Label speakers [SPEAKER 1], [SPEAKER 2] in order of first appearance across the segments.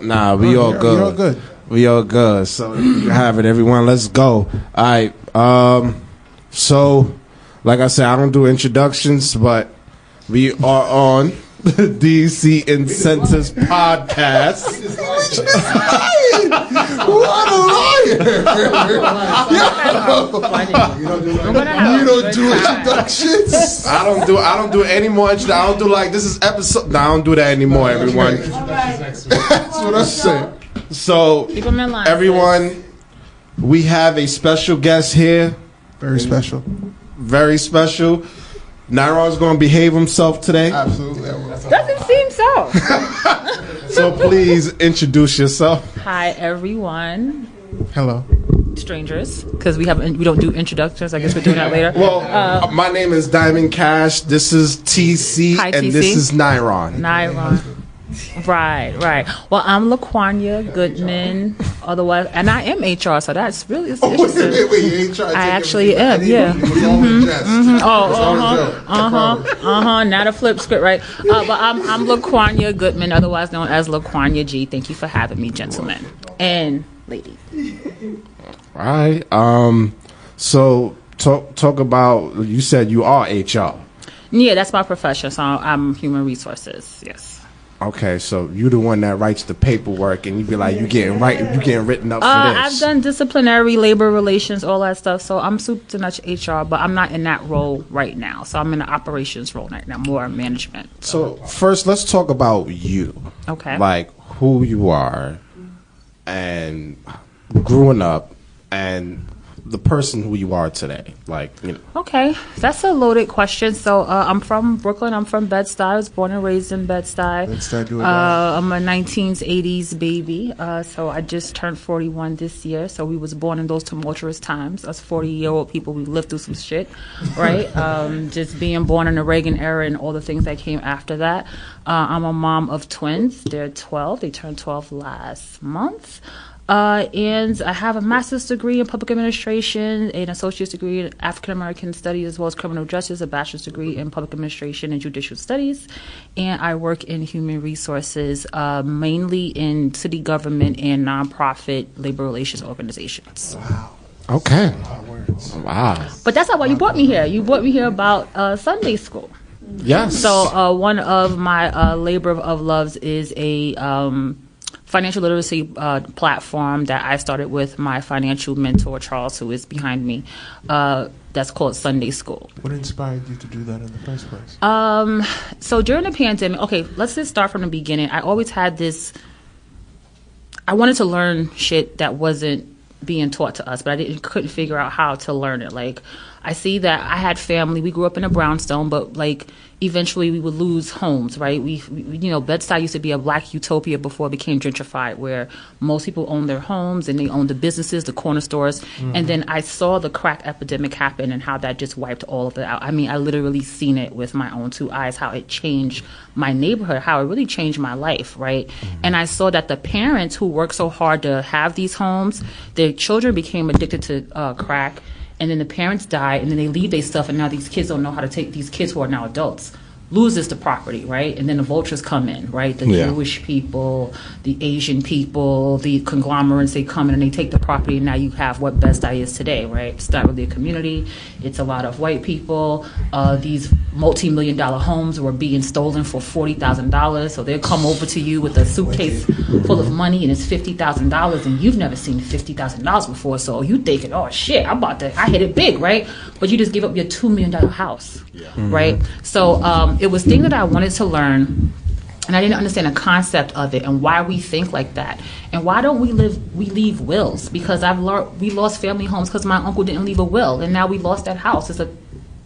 [SPEAKER 1] Nah, we all good.
[SPEAKER 2] We all good.
[SPEAKER 1] We all good. So you have it, everyone. Let's go. All right. So, like I said, I don't do introductions, but we are on the DC Incentives Podcast. What a liar! You don't do introductions. I don't do any more introductions. I don't do like this is episode. No, I don't do that anymore, everyone. That's what I said. So, everyone, we have a special guest here.
[SPEAKER 2] Very special.
[SPEAKER 1] Very special. Nairon's going to behave himself today.
[SPEAKER 2] Absolutely.
[SPEAKER 3] Doesn't seem so.
[SPEAKER 1] So please introduce yourself.
[SPEAKER 3] Hi, everyone.
[SPEAKER 2] Hello.
[SPEAKER 3] Strangers, because we don't do introductions. I guess we're doing that later.
[SPEAKER 1] Well, my name is Diamond Cash. This is TC,
[SPEAKER 3] Hi,
[SPEAKER 1] and
[SPEAKER 3] TC.
[SPEAKER 1] this is Nairon.
[SPEAKER 3] Nairon. Right. Well, I'm LaQuanya Goodman, otherwise, and I am HR, so that's really interesting.
[SPEAKER 2] Wait, you ain't trying to
[SPEAKER 3] I
[SPEAKER 2] take
[SPEAKER 3] actually
[SPEAKER 2] everything.
[SPEAKER 3] am, yeah.
[SPEAKER 2] It was all a jest.
[SPEAKER 3] Not a flip script, right? But I'm LaQuanya Goodman, otherwise known as LaQuanya G. Thank you for having me, gentlemen and ladies.
[SPEAKER 1] All right. So talk about. You said you are HR.
[SPEAKER 3] Yeah, that's my profession. So I'm human resources. Yes.
[SPEAKER 1] Okay, so you the one that writes the paperwork, and you be like, you getting written up for this.
[SPEAKER 3] I've done disciplinary, labor relations, all that stuff. So I'm super much HR, but I'm not in that role right now. So I'm in the operations role right now, more management.
[SPEAKER 1] So first, let's talk about you.
[SPEAKER 3] Okay.
[SPEAKER 1] Like who you are, and growing up, and the person who you are today. Like, you know.
[SPEAKER 3] Okay, that's a loaded question. So I'm from Brooklyn. I'm from Bed-Stuy. I was born and raised in Bed-Stuy. I'm a 1980s baby. So I just turned 41 this year. So we was born in those tumultuous times. Us 40-year-old people, we lived through some shit, right? Just being born in the Reagan era and all the things that came after that. I'm a mom of twins. They're 12. They turned 12 last month. And I have a master's degree in public administration, an associate's degree in African American studies, as well as criminal justice, a bachelor's degree in public administration and judicial studies. And I work in human resources, mainly in city government and nonprofit labor relations organizations.
[SPEAKER 2] Wow.
[SPEAKER 1] Okay. Wow.
[SPEAKER 3] But that's not why you brought me here. You brought me here about Sunday school.
[SPEAKER 1] Yes.
[SPEAKER 3] So one of my labor of loves is a financial literacy platform that I started with my financial mentor, Charles, who is behind me. That's called Sunday School.
[SPEAKER 2] What inspired you to do that in the first place?
[SPEAKER 3] So during the pandemic, okay, let's just start from the beginning. I always had this, I wanted to learn shit that wasn't being taught to us, but I couldn't figure out how to learn it. Like, I see that I had family. We grew up in a brownstone, but like eventually we would lose homes, right? We Bed-Stuy used to be a black utopia before it became gentrified, where most people owned their homes and they owned the businesses, the corner stores. Mm-hmm. And then I saw the crack epidemic happen and how that just wiped all of it out. I mean, I literally seen it with my own two eyes, how it changed my neighborhood, how it really changed my life, right? Mm-hmm. And I saw that the parents who worked so hard to have these homes, their children became addicted to crack. And then the parents die, and then they leave their stuff, and now these kids don't know how to take, these kids who are now adults, loses the property, right? And then the vultures come in, right? The Jewish people, the Asian people, the conglomerates, they come in and they take the property, and now you have what Bed-Stuy is today, right? It's not really a community. It's a lot of white people. These multi-million-dollar homes were being stolen for $40,000, so they'll come over to you with a suitcase full of money, and it's $50,000, and you've never seen $50,000 before, so you thinking, oh shit, I hit it big, right? But you just give up your $2 million house, right? So it was things that I wanted to learn, and I didn't understand the concept of it and why we think like that, and why don't we leave wills? Because we lost family homes because my uncle didn't leave a will, and now we lost that house. It's a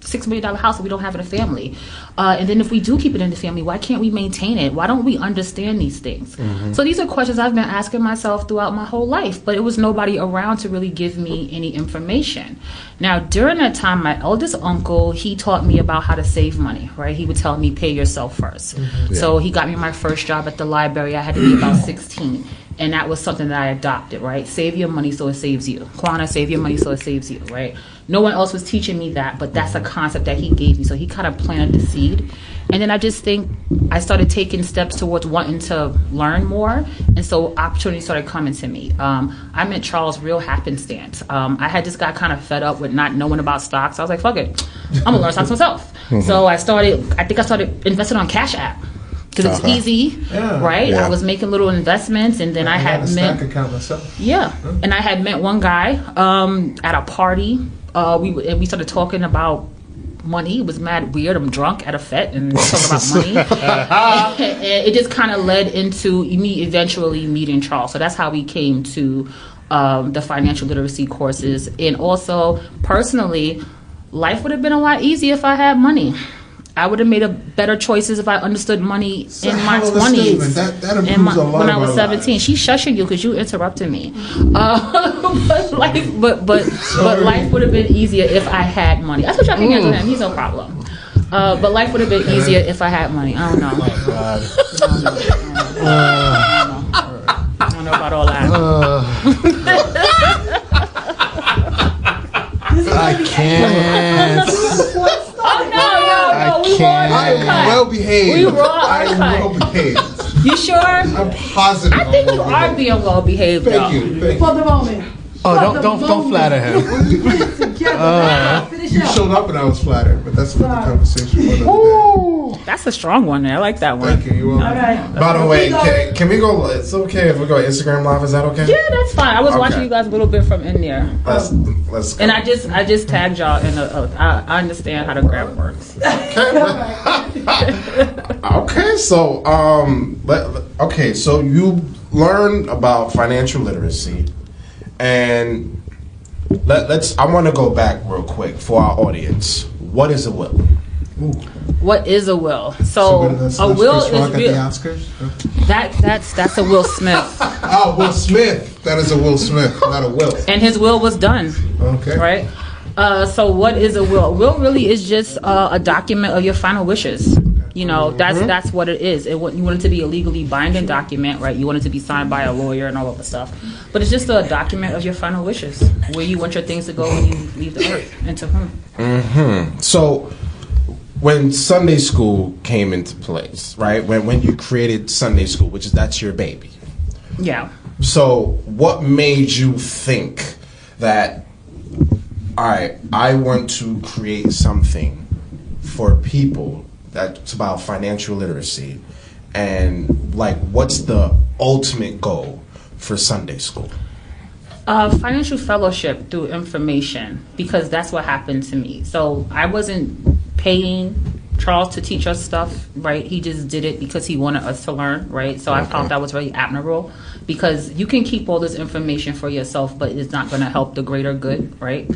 [SPEAKER 3] $6 million house that we don't have in a family. And then if we do keep it in the family, why can't we maintain it? Why don't we understand these things? Mm-hmm. So these are questions I've been asking myself throughout my whole life, but it was nobody around to really give me any information. Now, during that time, my eldest uncle, he taught me about how to save money, right? He would tell me, pay yourself first. Mm-hmm. So he got me my first job at the library. I had to be about 16. And that was something that I adopted, right? Save your money so it saves you. Kwana, save your money so it saves you, right? No one else was teaching me that, but that's a concept that he gave me. So he kind of planted the seed. And then I just think I started taking steps towards wanting to learn more. And so opportunities started coming to me. I met Charles real happenstance. I had just got kind of fed up with not knowing about stocks. I was like, fuck it, I'm going to learn stocks myself. So I started investing on Cash App. Because it's easy, right? Yeah. I was making little investments, and then I had
[SPEAKER 2] a
[SPEAKER 3] met
[SPEAKER 2] stack account myself.
[SPEAKER 3] Yeah, and I had met one guy at a party. We started talking about money. It was mad weird. I'm drunk at a fete and talking about money. And it just kind of led into me eventually meeting Charles. So that's how we came to the financial literacy courses. And also, personally, life would have been a lot easier if I had money. I would have made better choices if I understood money in my 20s.
[SPEAKER 2] That improves a lot
[SPEAKER 3] when I was 17.
[SPEAKER 2] lives.
[SPEAKER 3] She's shushing you because you interrupted me. But life would have been easier if I had money. That's what y'all can answer him. He's no problem. But life would have been easier if I had money. I don't know. I don't know about all that.
[SPEAKER 2] I can't. I'm well behaved.
[SPEAKER 3] We raw
[SPEAKER 2] I'm well behaved.
[SPEAKER 3] You sure?
[SPEAKER 2] I'm positive.
[SPEAKER 3] I think you are being well behaved.
[SPEAKER 2] Thank you.
[SPEAKER 4] For the moment.
[SPEAKER 2] Oh, don't flatter him. You showed up and I was flattered, but that's another conversation for another day.
[SPEAKER 3] That's a strong one. I like that one.
[SPEAKER 2] Thank you. You're welcome.
[SPEAKER 4] Right.
[SPEAKER 1] By the way, can we go? It's okay if we go Instagram live. Is that okay?
[SPEAKER 3] Yeah, that's fine. I was
[SPEAKER 1] Okay.
[SPEAKER 3] watching you guys a little bit from in there.
[SPEAKER 1] Let's go.
[SPEAKER 3] And I just tagged y'all in I understand how the grab works.
[SPEAKER 1] Okay, so so you learn about financial literacy, and I want to go back real quick for our audience. What is a will?
[SPEAKER 2] Ooh.
[SPEAKER 3] What is a will? So a will is real. That's a Will Smith.
[SPEAKER 2] Oh, Will Smith. That is a Will Smith, not a Will.
[SPEAKER 3] And his will was done.
[SPEAKER 2] Okay.
[SPEAKER 3] Right? So what is a will? A will really is just a document of your final wishes. You know, that's what it is. You want it to be a legally binding document, right? You want it to be signed by a lawyer and all of the stuff. But it's just a document of your final wishes, where you want your things to go when you leave the earth, and to whom.
[SPEAKER 1] Mm-hmm. So when Sunday school came into place, right? When you created Sunday school, that's your baby.
[SPEAKER 3] Yeah.
[SPEAKER 1] So what made you think that, all right, I want to create something for people that's about financial literacy, and like, what's the ultimate goal for Sunday school?
[SPEAKER 3] Financial fellowship through information, because that's what happened to me. So I wasn't paying Charles to teach us stuff, right? He just did it because he wanted us to learn, right? So I found that was very admirable, because you can keep all this information for yourself, but it's not going to help the greater good, right?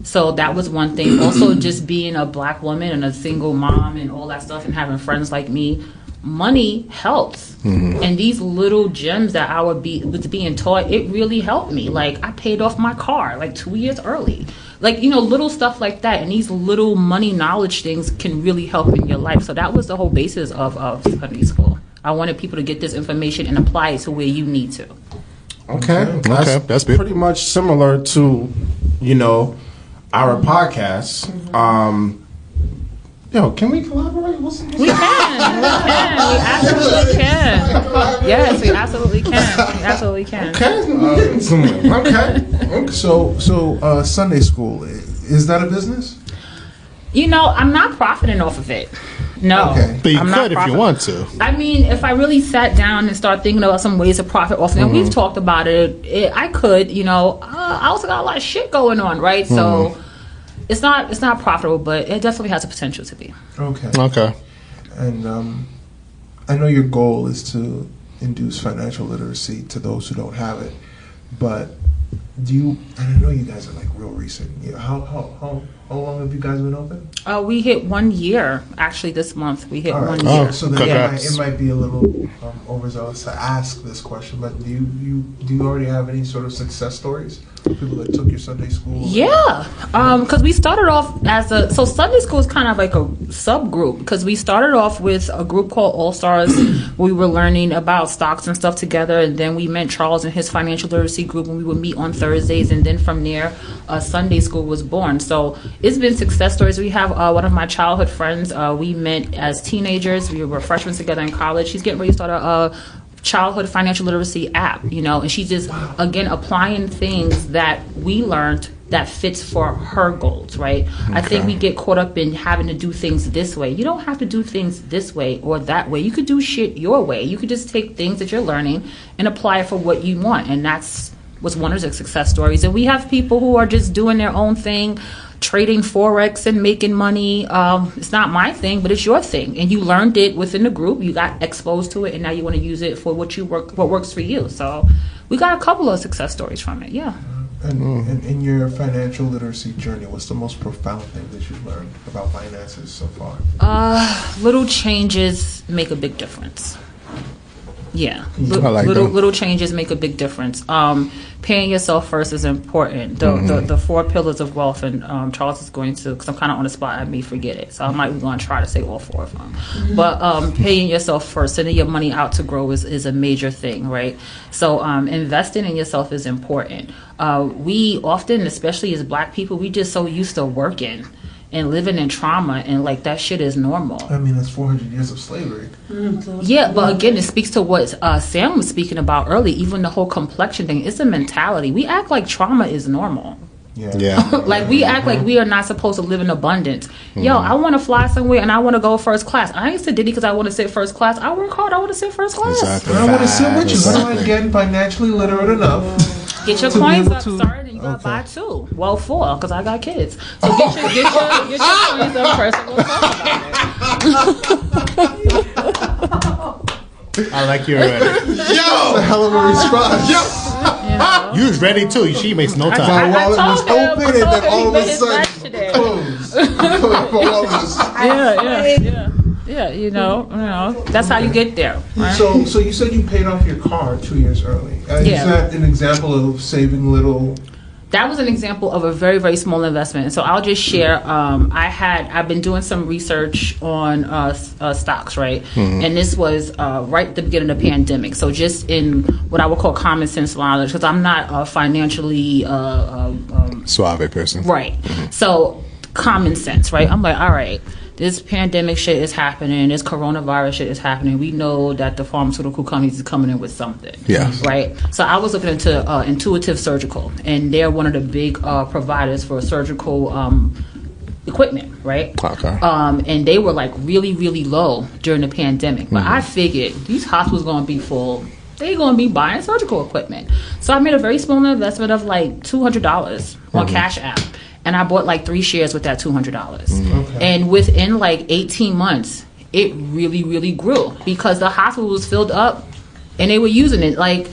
[SPEAKER 3] So that was one thing. Also, just being a black woman and a single mom and all that stuff, and having friends like me, money helps. And these little gems that I was being taught, it really helped me. Like, I paid off my car like 2 years early. Like, little stuff like that. And these little money knowledge things can really help in your life. So that was the whole basis of Sunday school. I wanted people to get this information and apply it to where you need to.
[SPEAKER 1] Okay. That's pretty much similar to, our podcast. Can we collaborate?
[SPEAKER 3] We can. We absolutely can. Yes, we absolutely can.
[SPEAKER 2] Okay. So Sunday school, is that a business?
[SPEAKER 3] I'm not profiting off of it. No.
[SPEAKER 2] Okay.
[SPEAKER 5] But you could if you want to.
[SPEAKER 3] I mean, if I really sat down and started thinking about some ways to profit off it, and we've talked about it, I could, I also got a lot of shit going on, right? So it's not profitable, but it definitely has the potential to be.
[SPEAKER 2] Okay. And I know your goal is to induce financial literacy to those who don't have it, but and I know you guys are like real recent. How long have you guys been open?
[SPEAKER 3] We hit 1 year actually this month. We hit 1 year.
[SPEAKER 2] Oh, so then it might be a little overzealous to ask this question, but do you already have any sort of success stories? People that took your Sunday school?
[SPEAKER 3] Yeah, because we started off so Sunday school is kind of like a subgroup, because we started off with a group called All Stars. We were learning about stocks and stuff together, and then we met Charles and his financial literacy group, and we would meet on Thursday Thursdays, and then from there, Sunday school was born. So it's been success stories. We have one of my childhood friends. We met as teenagers. We were freshmen together in college. She's getting ready to start a childhood financial literacy app, and she's just, again, applying things that we learned that fits for her goals, right? Okay. I think we get caught up in having to do things this way. You don't have to do things this way or that way. You could do shit your way. You could just take things that you're learning and apply it for what you want. And that's what's one of the success stories. And we have people who are just doing their own thing, trading Forex and making money. It's not my thing, but it's your thing. And you learned it within the group. You got exposed to it, and now you want to use it for what works for you. So we got a couple of success stories from it, yeah.
[SPEAKER 2] And in your financial literacy journey, what's the most profound thing that you've learned about finances so far?
[SPEAKER 3] Little changes make a big difference. Yeah, little changes make a big difference. Paying yourself first is important. The 4 pillars of wealth, and Charles is going to, because I'm kind of on the spot, I may forget it, so I might be going to try to say all 4 of them. But paying yourself first, sending your money out to grow is a major thing, right? So investing in yourself is important. We often, especially as Black people, we just so used to working and living in trauma, and like that shit is normal.
[SPEAKER 2] I mean, that's 400 years of slavery.
[SPEAKER 3] Yeah, but again, it speaks to what Sam was speaking about earlier. Even the whole complexion thing, it's a mentality. We act like trauma is normal.
[SPEAKER 2] Yeah.
[SPEAKER 3] Like we act like we are not supposed to live in abundance. Yo, I want to fly somewhere and I want to go first class. I ain't sit Diddy because I want to sit first class. I work hard. I want to sit first class.
[SPEAKER 2] Exactly. I want to sit with you. So I'm getting financially literate enough.
[SPEAKER 3] Get your coins up, sir, and you gotta buy 2. Well, 4, because I got kids. So get your coins up first, and we'll talk about it.
[SPEAKER 4] I like you already.
[SPEAKER 2] That's a hell of a response.
[SPEAKER 4] You was ready too. She makes no time.
[SPEAKER 2] My wallet was open, and then all of a sudden closed.
[SPEAKER 3] Yeah, that's how you get there. Right?
[SPEAKER 2] So you said you paid off your car 2 years early. Is that an example of saving little?
[SPEAKER 3] That was an example of a very, very small investment. And so I'll just share. I've been doing some research on stocks, right? Mm-hmm. And this was right at the beginning of the pandemic. So just in what I would call common sense knowledge, because I'm not a financially
[SPEAKER 4] suave person,
[SPEAKER 3] right? Mm-hmm. So common sense, right? I'm like, all right, this pandemic shit is happening, this coronavirus shit is happening. We know that the pharmaceutical companies is coming in with something.
[SPEAKER 4] Yeah.
[SPEAKER 3] Right? So I was looking into Intuitive Surgical, and they're one of the big providers for surgical equipment, right?
[SPEAKER 4] Okay.
[SPEAKER 3] And they were like really, really low during the pandemic. But I figured these hospitals going to be full. They're going to be buying surgical equipment. So I made a very small investment of like $200 on Cash App. And I bought like 3 shares with that $200. Okay. And within like 18 months, it really, really grew because the hospital was filled up and they were using it. Like,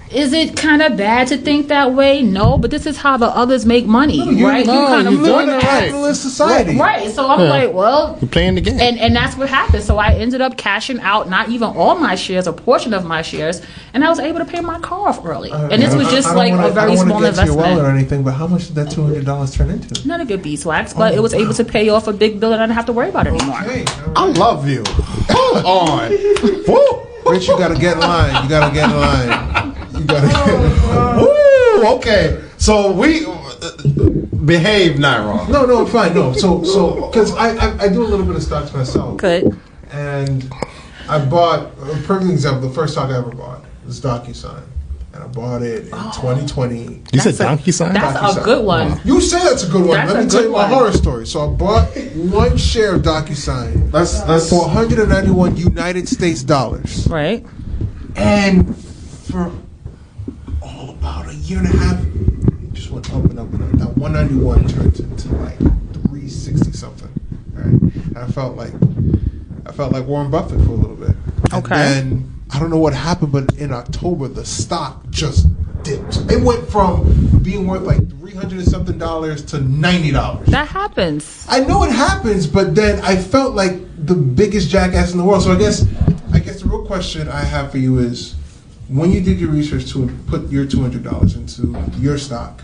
[SPEAKER 3] is it kind of bad to think that way? No, but this is how the others make money, right?
[SPEAKER 4] You're doing it right.
[SPEAKER 2] Capitalist society.
[SPEAKER 3] Right. So I'm like, well,
[SPEAKER 4] you're playing the game.
[SPEAKER 3] And that's what happened. So I ended up cashing out not even all my shares, a portion of my shares, and I was able to pay my car off early. And this was just like a very small investment. I don't want to get to your wallet
[SPEAKER 2] or anything, but how much did that $200 turn into?
[SPEAKER 3] Not a good beeswax, but it was able to pay off a big bill and I didn't have to worry about it anymore.
[SPEAKER 2] Okay, right.
[SPEAKER 4] I love you. Hold on.
[SPEAKER 2] Woo! Rich, you gotta get in line. You gotta get in line.
[SPEAKER 1] Woo! Okay. So we behave not wrong.
[SPEAKER 2] No, fine. No. So because I do a little bit of stocks myself.
[SPEAKER 3] Good.
[SPEAKER 2] And I bought a perfect example. The first stock I ever bought was DocuSign. And I bought it in 2020.
[SPEAKER 4] You said DocuSign?
[SPEAKER 3] That's
[SPEAKER 2] DocuSign.
[SPEAKER 3] a good one.
[SPEAKER 2] You say that's a good one.
[SPEAKER 3] That's
[SPEAKER 2] Let me tell you my horror story. So I bought 1 share of DocuSign.
[SPEAKER 1] That's
[SPEAKER 2] for 191 United States dollars.
[SPEAKER 3] Right.
[SPEAKER 2] And for about a year and a half, it just went up and up and up. That 191 turned into like 360 something. Right? And I felt like Warren Buffett for a little bit.
[SPEAKER 3] Okay.
[SPEAKER 2] And then I don't know what happened, but in October the stock just dipped. It went from being worth like $300 and something to $90.
[SPEAKER 3] That happens.
[SPEAKER 2] I know it happens, but then I felt like the biggest jackass in the world. So I guess the real question I have for you is, when you did your research to put your $200 into your stock,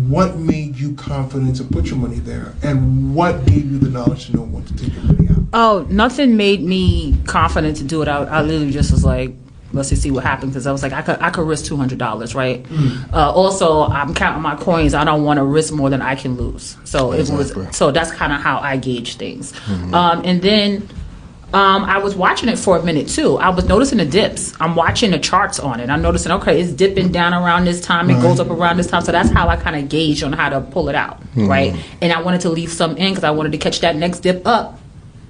[SPEAKER 2] what made you confident to put your money there, and what gave you the knowledge to know when to take your money out?
[SPEAKER 3] Oh, nothing made me confident to do it. I literally just was like, let's just see what happens, because I was like, I could risk $200, right? Also, I'm counting my coins. I don't want to risk more than I can lose. So that's kind of how I gauge things. And then I was watching it for a minute too. I was noticing the dips. I'm watching the charts on it. I'm noticing, okay, it's dipping down around this time. It goes up around this time. So that's how I kind of gauge on how to pull it out, right? And I wanted to leave some in because I wanted to catch that next dip up,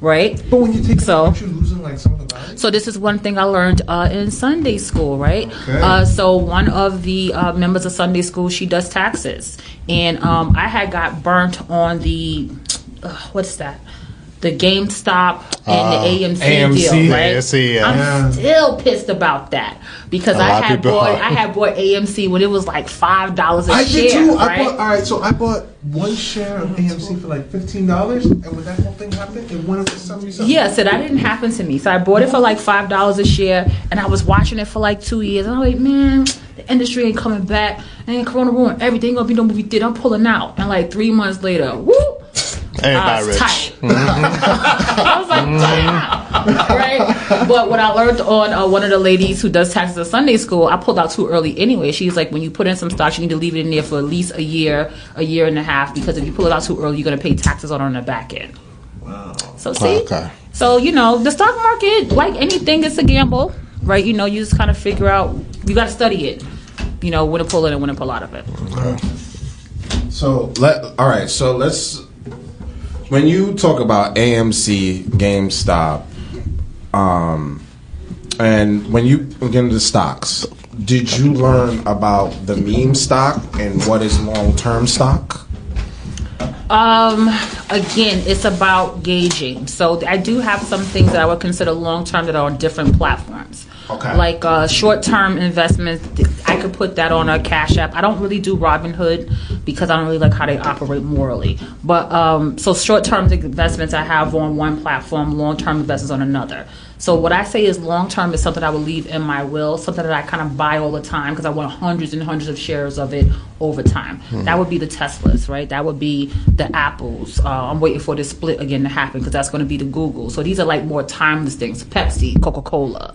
[SPEAKER 3] right?
[SPEAKER 2] But when you take it, aren't you losing like some of the value?
[SPEAKER 3] So this is one thing I learned in Sunday school, right?
[SPEAKER 2] Okay.
[SPEAKER 3] So one of the members of Sunday school, she does taxes. And I had got burnt on the, what's that? The GameStop and the AMC deal, right?
[SPEAKER 4] AMC, yeah.
[SPEAKER 3] I'm still pissed about that because I had bought AMC when it was like $5 a share.
[SPEAKER 2] I did too.
[SPEAKER 3] Right?
[SPEAKER 2] I bought one share of AMC for like $15, and when that whole thing happened, it went up to 70-something.
[SPEAKER 3] Yeah, so that didn't happen to me. So I bought it for like $5 a share, and I was watching it for like 2 years. And I'm like, man, the industry ain't coming back. And Corona ruined everything. Ain't gonna be no movie theater. I'm pulling out. And like 3 months later, whoop. I was tight. I was like, damn. Right? But what I learned on one of the ladies who does taxes at Sunday school, I pulled out too early anyway. She's like, when you put in some stocks, you need to leave it in there for at least a year and a half, because if you pull it out too early, you're going to pay taxes on the back end.
[SPEAKER 2] Wow.
[SPEAKER 3] So see?
[SPEAKER 4] Okay.
[SPEAKER 3] So, the stock market, like anything, it's a gamble, right? You just kind of figure out, you got to study it, when to pull in and when to pull out of it.
[SPEAKER 1] Okay. So, let's... When you talk about AMC, GameStop, and when you get into stocks, did you learn about the meme stock and what is long-term stock?
[SPEAKER 3] Again, it's about gauging. So I do have some things that I would consider long-term that are on different platforms.
[SPEAKER 1] Okay.
[SPEAKER 3] Like short-term investments, I could put that on a Cash App. I don't really do Robinhood because I don't really like how they operate morally. But so short-term investments I have on one platform, long-term investments on another. So what I say is long-term is something I would leave in my will, something that I kind of buy all the time because I want hundreds and hundreds of shares of it over time. That would be the Teslas, right? That would be the Apples. I'm waiting for this split again to happen because that's going to be the Google. So these are like more timeless things. Pepsi, Coca-Cola.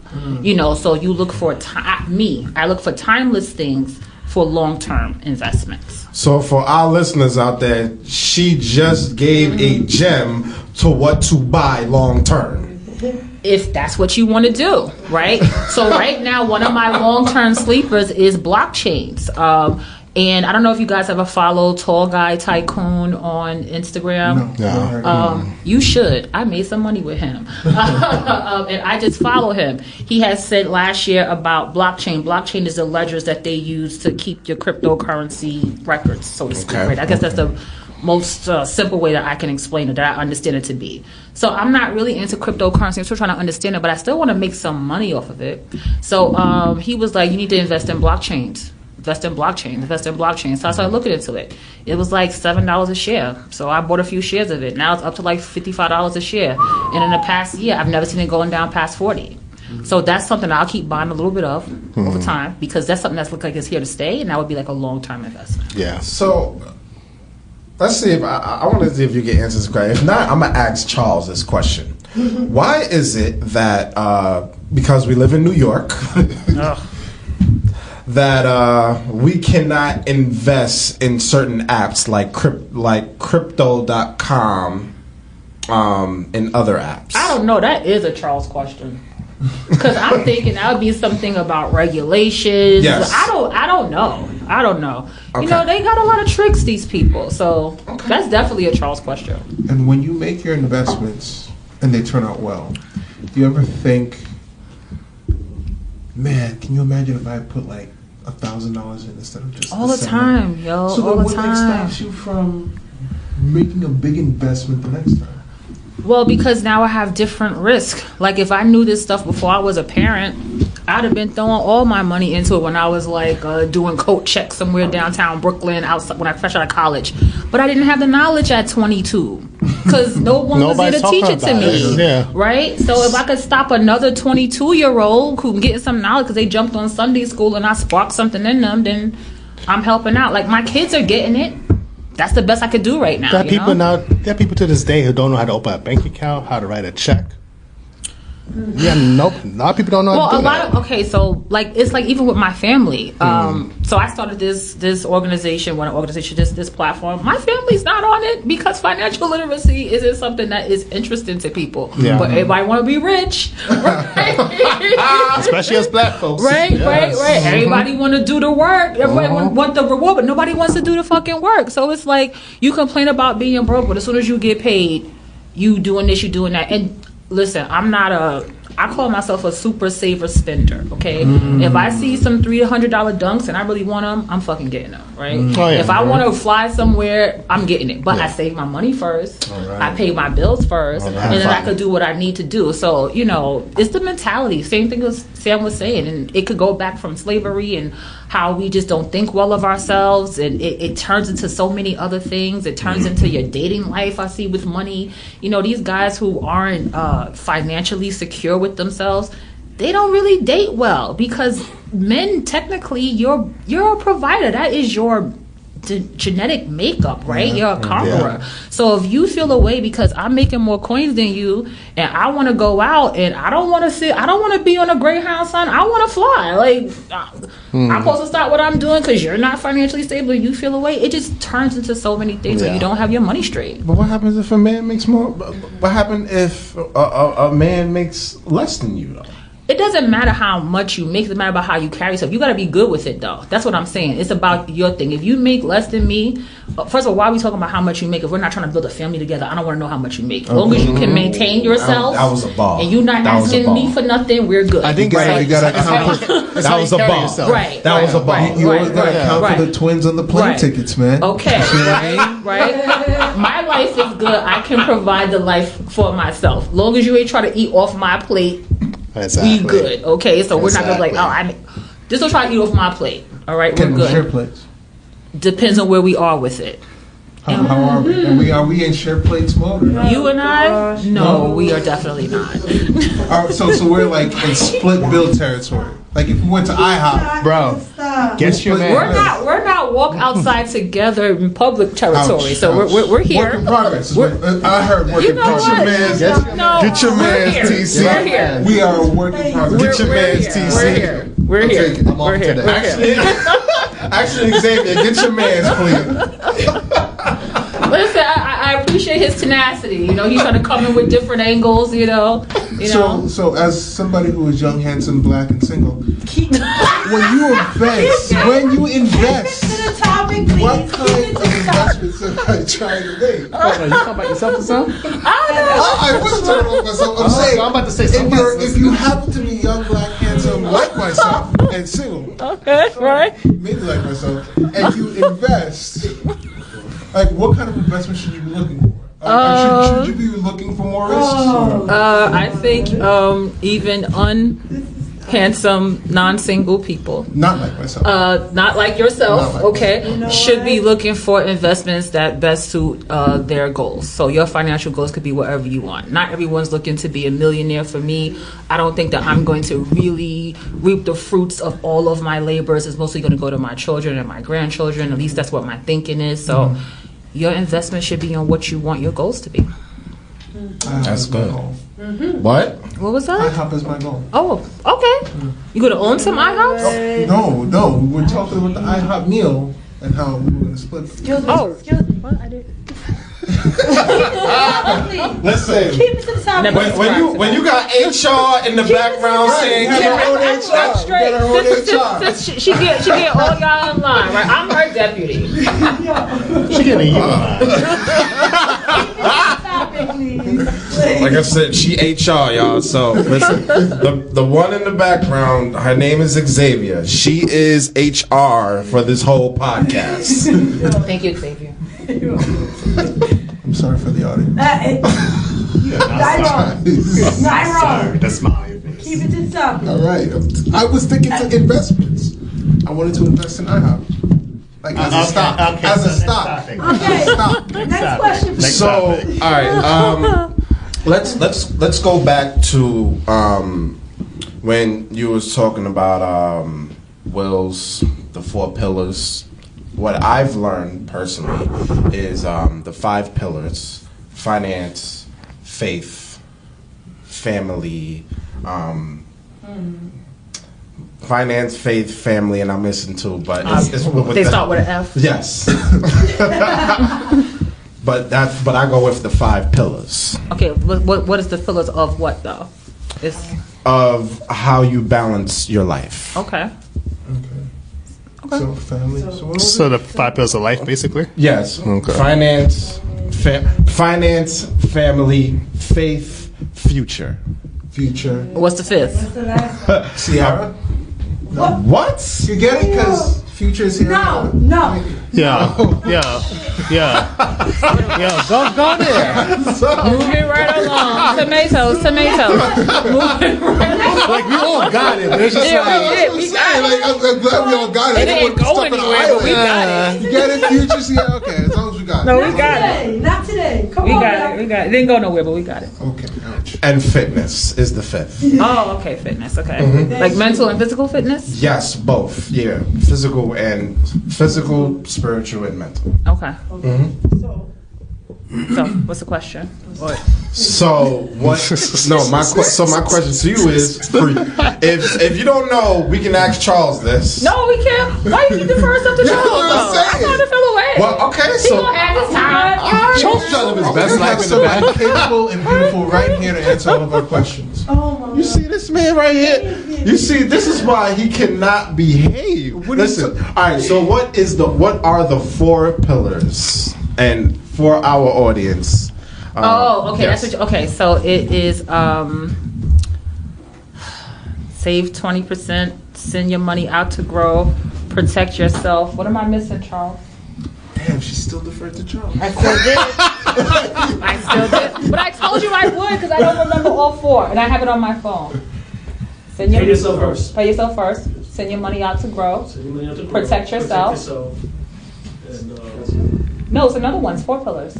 [SPEAKER 3] So you look for I look for timeless things for long-term investments.
[SPEAKER 1] So for our listeners out there, she just gave a gem to what to buy long-term.
[SPEAKER 3] If that's what you want to do, right? So right now, one of my long-term sleepers is blockchains. And I don't know if you guys ever follow Tall Guy Tycoon on Instagram.
[SPEAKER 2] No.
[SPEAKER 3] You should. I made some money with him. And I just follow him. He has said last year about blockchain. Blockchain is the ledgers that they use to keep your cryptocurrency records, so to speak.
[SPEAKER 1] Okay.
[SPEAKER 3] Right? I guess that's the most simple way that I can explain it, that I understand it to be. So I'm not really into cryptocurrency. I'm still trying to understand it, but I still want to make some money off of it. So he was like, you need to invest in blockchains. Invest in blockchain. So I started looking into it. It was like $7 a share. So I bought a few shares of it. Now it's up to like $55 a share. And in the past year, I've never seen it going down past 40. So that's something I'll keep buying a little bit of over time, because that's something that's look like it's here to stay, and that would be like a long-term investment.
[SPEAKER 4] Yeah.
[SPEAKER 1] So let's see if I want to see if you can answer this question. If not, I'm gonna ask Charles this question. Why is it that because we live in New York that we cannot invest in certain apps like crypto.com and other apps?
[SPEAKER 3] I don't know. That is a Charles question. Because I'm thinking that would be something about regulations.
[SPEAKER 1] Yes.
[SPEAKER 3] I don't know.
[SPEAKER 1] Okay.
[SPEAKER 3] They got a lot of tricks, these people. So that's definitely a Charles question.
[SPEAKER 2] And when you make your investments and they turn out well, do you ever think, man, can you imagine if I put like $1,000 in instead of just
[SPEAKER 3] all the time, yo?
[SPEAKER 2] So
[SPEAKER 3] all the
[SPEAKER 2] what
[SPEAKER 3] time.
[SPEAKER 2] stops you from making a big investment the next time?
[SPEAKER 3] Well, because now I have different risk. Like if I knew this stuff before I was a parent, I'd have been throwing all my money into it when I was like doing coat checks somewhere downtown Brooklyn outside when I fresh out of college. But I didn't have the knowledge at 22 because no one was there to teach it to me.
[SPEAKER 4] Yeah.
[SPEAKER 3] Right? So if I could stop another 22-year-old who getting some knowledge because they jumped on Sunday school and I sparked something in them, then I'm helping out. Like my kids are getting it. That's the best I could do right now.
[SPEAKER 4] There are people to this day who don't know how to open a bank account, how to write a check. Yeah, nope. A lot of people don't know how to do that.
[SPEAKER 3] So like it's like even with my family. So I started this organization, this platform. My family's not on it because financial literacy isn't something that is interesting to people.
[SPEAKER 4] Yeah.
[SPEAKER 3] But everybody want to be rich, right?
[SPEAKER 4] Especially as black folks.
[SPEAKER 3] Right. Everybody want to do the work. Everybody want the reward, but nobody wants to do the fucking work. So it's like you complain about being broke, but as soon as you get paid, you doing this, you doing that. And listen, I call myself a super saver spender, okay? If I see some $300 dunks and I really want them, I'm fucking getting them, right? If I want to fly somewhere, I'm getting it. But I save my money first. I pay my bills first. And then I could do what I need to do. So, it's the mentality. Same thing as Sam was saying. And it could go back from slavery and how we just don't think well of ourselves. And it turns into so many other things. It turns into your dating life, I see, with money. These guys who aren't financially secure with themselves, they don't really date well because men, technically, you're a provider. That is your genetic makeup, right? You're a conqueror. So if you feel away because I'm making more coins than you and I want to go out and I don't want to be on a Greyhound, son, I want to fly. Like I'm supposed to stop what I'm doing because you're not financially stable and you feel away. It just turns into so many things and you don't have your money straight.
[SPEAKER 1] But what happens if a man makes more? What happens if a man makes less than you, though?
[SPEAKER 3] It doesn't matter how much you make. It doesn't matter about how you carry yourself. You got to be good with it, though. That's what I'm saying. It's about your thing. If you make less than me, first of all, why are we talking about how much you make? If we're not trying to build a family together, I don't want to know how much you make. As long as you can maintain yourself,
[SPEAKER 1] that was a ball.
[SPEAKER 3] And you're not asking me for nothing, we're good.
[SPEAKER 4] I think
[SPEAKER 2] you gotta account for
[SPEAKER 1] that was a ball.
[SPEAKER 3] Right.
[SPEAKER 1] That was a ball.
[SPEAKER 2] You always gotta account for the twins on the plane tickets, man.
[SPEAKER 3] Okay. Right. My life is good. I can provide the life for myself. Long as you ain't try to eat off my plate.
[SPEAKER 4] Exactly.
[SPEAKER 3] We good, okay? So we're not gonna be like, just don't try to eat off my plate. All right, we're good.
[SPEAKER 2] Share plates.
[SPEAKER 3] Depends on where we are with it.
[SPEAKER 2] How are we? Are we in share plates mode?
[SPEAKER 3] You and I? No, we are definitely not.
[SPEAKER 2] So we're like in split bill territory. Like if we went to IHOP,
[SPEAKER 4] bro, guess your man.
[SPEAKER 3] We're not walk outside together in public territory. So we're here.
[SPEAKER 2] Work in progress. I heard work in progress.
[SPEAKER 1] Get your man's TC.
[SPEAKER 3] We're here.
[SPEAKER 2] We are a work in progress.
[SPEAKER 1] Get your man's TC.
[SPEAKER 3] We're here.
[SPEAKER 4] I'm off today.
[SPEAKER 1] Actually, Xavier, get your man's, please.
[SPEAKER 3] Listen, I appreciate his tenacity. He's trying to come in with different angles.
[SPEAKER 2] So as somebody who is young, handsome, black, and single, when you invest, what kind of investments am I trying to make?
[SPEAKER 4] You talking about yourself or something?
[SPEAKER 2] I wasn't talking about myself. I'm saying,
[SPEAKER 4] I'm about to say something.
[SPEAKER 2] If you happen to be young, black, handsome, like myself, and single,
[SPEAKER 3] okay, right?
[SPEAKER 2] Maybe like myself, and you invest. Like, what kind of investment should you be looking for? Should you be looking for more risks?
[SPEAKER 3] I think even unhandsome, non-single people,
[SPEAKER 2] not like myself,
[SPEAKER 3] not like yourself,
[SPEAKER 2] not like
[SPEAKER 3] okay, should be looking for investments that best suit their goals. So your financial goals could be whatever you want. Not everyone's looking to be a millionaire. For me, I don't think that I'm going to really reap the fruits of all of my labors. It's mostly going to go to my children and my grandchildren. At least that's what my thinking is. So your investment should be on what you want your goals to be.
[SPEAKER 1] That's good. What
[SPEAKER 3] was that?
[SPEAKER 2] IHOP is my goal.
[SPEAKER 3] Oh, okay. You gonna own some IHOPs?
[SPEAKER 2] No. We're talking about the IHOP meal and how we were gonna split.
[SPEAKER 3] Excuse me. What? I did.
[SPEAKER 1] Listen.
[SPEAKER 5] Keep it to the side.
[SPEAKER 1] When you got HR in the background saying,
[SPEAKER 3] that's straight. She get all y'all in line, right? I'm her deputy.
[SPEAKER 4] She getting you in line.
[SPEAKER 1] Like I said, she HR, y'all. So listen, the one in the background, her name is Xavier. She is HR for this whole podcast.
[SPEAKER 3] Thank you, Xavier.
[SPEAKER 2] I'm sorry for the audience.
[SPEAKER 5] Not wrong.
[SPEAKER 4] That's my face.
[SPEAKER 5] Keep it to the top.
[SPEAKER 2] All right. I was thinking to investments. I wanted to invest in IHOP. Like as a stock.
[SPEAKER 4] Okay,
[SPEAKER 2] as a stock.
[SPEAKER 5] Okay. Next question.
[SPEAKER 1] So, all right. Let's go back to when you was talking about Will's the 4 pillars. What I've learned personally is the 5 pillars: finance, faith, family, finance, faith, family, and I'm missing two, but it's with
[SPEAKER 3] They start with an F.
[SPEAKER 1] Yes. But I go with the 5 pillars.
[SPEAKER 3] Okay, what is the pillars of what though? It's
[SPEAKER 1] Of how you balance your life.
[SPEAKER 3] okay.
[SPEAKER 2] So family. So what was
[SPEAKER 4] So the 5 pillars of life, basically.
[SPEAKER 1] Yes.
[SPEAKER 4] Okay.
[SPEAKER 1] Finance, family, faith, future.
[SPEAKER 2] future?
[SPEAKER 3] What's the 5th?
[SPEAKER 5] The last one.
[SPEAKER 2] Sierra.
[SPEAKER 1] What?
[SPEAKER 2] You get it because future is here.
[SPEAKER 5] No, no.
[SPEAKER 4] Yeah. Go there.
[SPEAKER 3] Moving right along. Tomatoes. Moving right along.
[SPEAKER 4] Like we all got it. But it's just
[SPEAKER 3] Yeah,
[SPEAKER 4] like,
[SPEAKER 3] we did. We got it.
[SPEAKER 2] I'm glad we all got it.
[SPEAKER 3] It didn't go anywhere, but we got it.
[SPEAKER 2] You get it, future, Sierra. Okay, as long as we got it.
[SPEAKER 3] No, we got it.
[SPEAKER 5] Today, not today. Come
[SPEAKER 3] We
[SPEAKER 5] on.
[SPEAKER 3] got
[SPEAKER 5] now.
[SPEAKER 3] it. We got it. It didn't go nowhere, but we got it.
[SPEAKER 2] Okay, ouch.
[SPEAKER 1] And fitness is the 5th.
[SPEAKER 3] Oh, okay. Fitness. Okay. Like mental and physical fitness.
[SPEAKER 1] Yes, both. Yeah, physical, spiritual, and mental.
[SPEAKER 3] Okay.
[SPEAKER 5] So,
[SPEAKER 3] So, what's the question?
[SPEAKER 1] So what? No, my question to you is, if you don't know, we can ask Charles this.
[SPEAKER 3] No, we can't. Why you keep the first up to
[SPEAKER 2] Yeah,
[SPEAKER 3] Charles?
[SPEAKER 2] that's what I'm
[SPEAKER 3] though? I'm
[SPEAKER 2] saying.
[SPEAKER 3] trying to feel away.
[SPEAKER 1] Well, okay,
[SPEAKER 3] He
[SPEAKER 1] so
[SPEAKER 3] gonna have his time.
[SPEAKER 4] Charles trying to live his best
[SPEAKER 2] We have
[SPEAKER 4] life in the
[SPEAKER 2] someone
[SPEAKER 4] back.
[SPEAKER 2] capable and beautiful right here to answer all of our questions.
[SPEAKER 5] oh my
[SPEAKER 1] you see this man right here. You see, this is why he cannot behave. Listen, all right. So what are the 4 pillars? And for our audience.
[SPEAKER 3] Oh, okay.
[SPEAKER 1] Yes.
[SPEAKER 3] That's what. So it is save 20%, send your money out to grow, protect yourself. What am I missing, Charles?
[SPEAKER 2] Damn, she still deferred to Charles.
[SPEAKER 3] I still did. But I told you I would because I don't remember all 4, and I have it on my phone. Pay yourself first. Pay yourself first. Send your money out to grow. Protect yourself. No, it's another one. It's 4 pillars.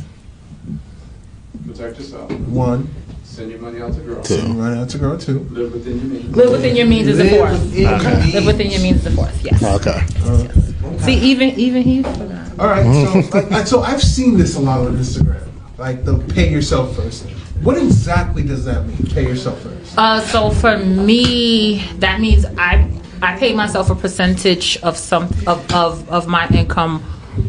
[SPEAKER 1] Protect yourself.
[SPEAKER 2] 1,
[SPEAKER 1] Send your money out to grow.
[SPEAKER 2] run out to grow 2.
[SPEAKER 1] Live within your means.
[SPEAKER 3] Live within your means is the 4th.
[SPEAKER 2] Okay.
[SPEAKER 3] Live within your means is the 4th. Yes.
[SPEAKER 4] Okay.
[SPEAKER 3] See, even he.
[SPEAKER 2] All right, so I've seen this a lot on Instagram, like the pay yourself first. What exactly does that mean? Pay yourself first.
[SPEAKER 3] So for me, that means I pay myself a percentage of my income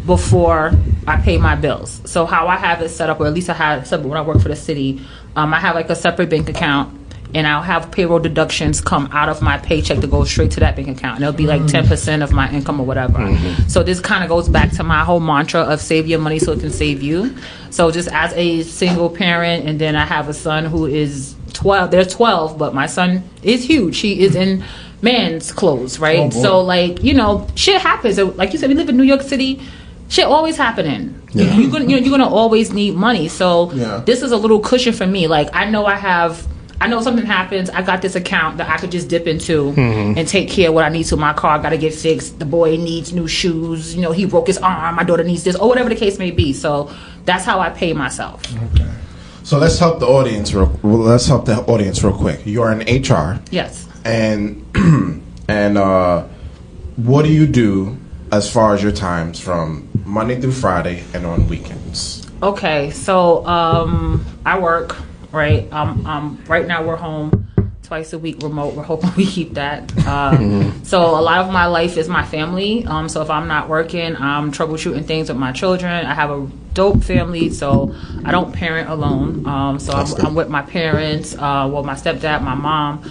[SPEAKER 3] before I pay my bills. So how I have it set up, or at least I had it set up when I work for the city, I have like a separate bank account, and I'll have payroll deductions come out of my paycheck to go straight to that bank account, and it'll be like 10% of my income or whatever. So this kind of goes back to my whole mantra of save your money so it can save you. So just as a single parent, and then I have a son who is 12. They're 12, but my son is huge. He is in man's clothes, right?
[SPEAKER 2] Oh, boy.
[SPEAKER 3] So like, shit happens. Like you said, we live in New York City. Shit always happening.
[SPEAKER 4] Yeah.
[SPEAKER 3] You're gonna always need money. So
[SPEAKER 2] Yeah.
[SPEAKER 3] this is a little cushion for me. Like I know something happens. I got this account that I could just dip into and take care of what I need to. My car got to get fixed. The boy needs new shoes. He broke his arm. My daughter needs this, or whatever the case may be. So that's how I pay myself.
[SPEAKER 2] Okay.
[SPEAKER 1] So let's help the audience real quick. You're in HR,
[SPEAKER 3] Yes.
[SPEAKER 1] and what do you do as far as your times from Monday through Friday and on weekends?
[SPEAKER 3] Okay. So I work. Right. Right now we're home twice a week remote. We're hoping we keep that. So a lot of my life is my family. So if I'm not working, I'm troubleshooting things with my children. I have a dope family, so I don't parent alone. So I'm with my parents, my stepdad, my mom,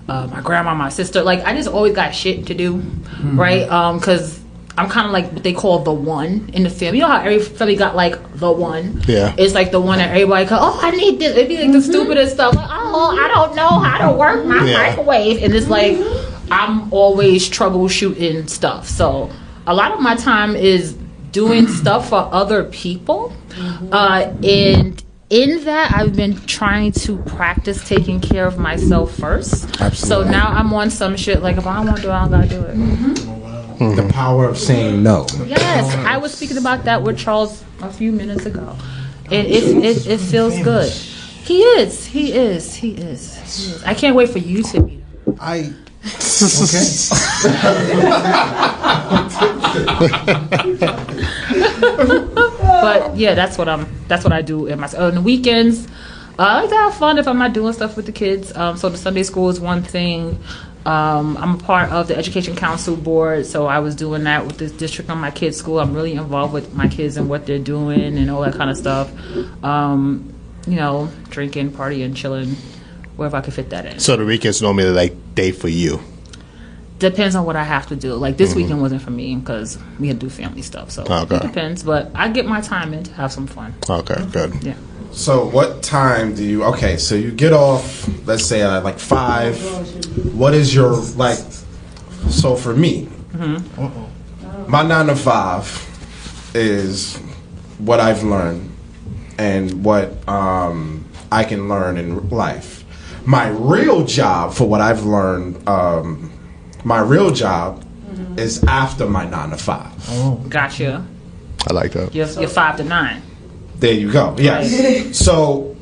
[SPEAKER 3] my grandma, my sister. Like I just always got shit to do, right? Because I'm kind of like what they call the one in the family. You know how every family got like the one?
[SPEAKER 4] Yeah.
[SPEAKER 3] It's like the one that everybody goes, oh, I need this. It'd be like the stupidest stuff. Like, oh, I don't know how to work my microwave. And it's like, I'm always troubleshooting stuff. So a lot of my time is doing stuff for other people. And in that, I've been trying to practice taking care of myself first.
[SPEAKER 1] Absolutely.
[SPEAKER 3] So now I'm on some shit like, if I don't want to do it, I don't gotta do it.
[SPEAKER 1] The power of saying no.
[SPEAKER 3] Yes, I was speaking about that with Charles a few minutes ago, and it feels good. He is. I can't wait for you to meet him. But yeah, that's what I do on the weekends. I like to have fun if I'm not doing stuff with the kids. So the Sunday school is one thing. I'm a part of the Education Council Board, so I was doing that with this district on my kids' school. I'm really involved with my kids and what they're doing and all that kind of stuff. Drinking, partying, chilling, wherever I can fit that in.
[SPEAKER 1] So the weekends normally like day for you.
[SPEAKER 3] Depends on what I have to do. Like this weekend wasn't for me because we had to do family stuff. So it depends, but I get my time in to have some fun.
[SPEAKER 1] Okay, good.
[SPEAKER 3] Yeah.
[SPEAKER 1] So what time do you, so you get off, let's say at like 5. What is your, so for me, my 9 to 5 is what I've learned and what I can learn in life. My real job for what I've learned, my real job is after my 9 to 5.
[SPEAKER 3] Oh. Gotcha.
[SPEAKER 1] I like that.
[SPEAKER 3] You're 5 to 9.
[SPEAKER 1] There you go. Yes.
[SPEAKER 3] Right.
[SPEAKER 1] So,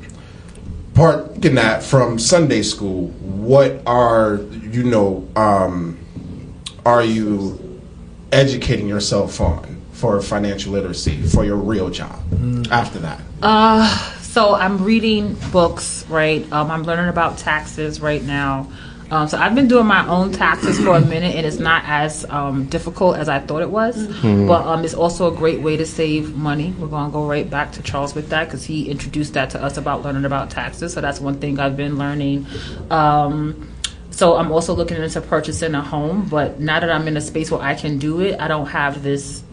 [SPEAKER 1] parting that from Sunday school, what are you educating yourself on for financial literacy for your real job after that?
[SPEAKER 3] So I'm reading books, right? I'm learning about taxes right now. So I've been doing my own taxes for a minute, and it's not as difficult as I thought it was. But it's also a great way to save money. We're going to go right back to Charles with that because he introduced that to us about learning about taxes. So that's one thing I've been learning. So I'm also looking into purchasing a home. But now that I'm in a space where I can do it, I don't have this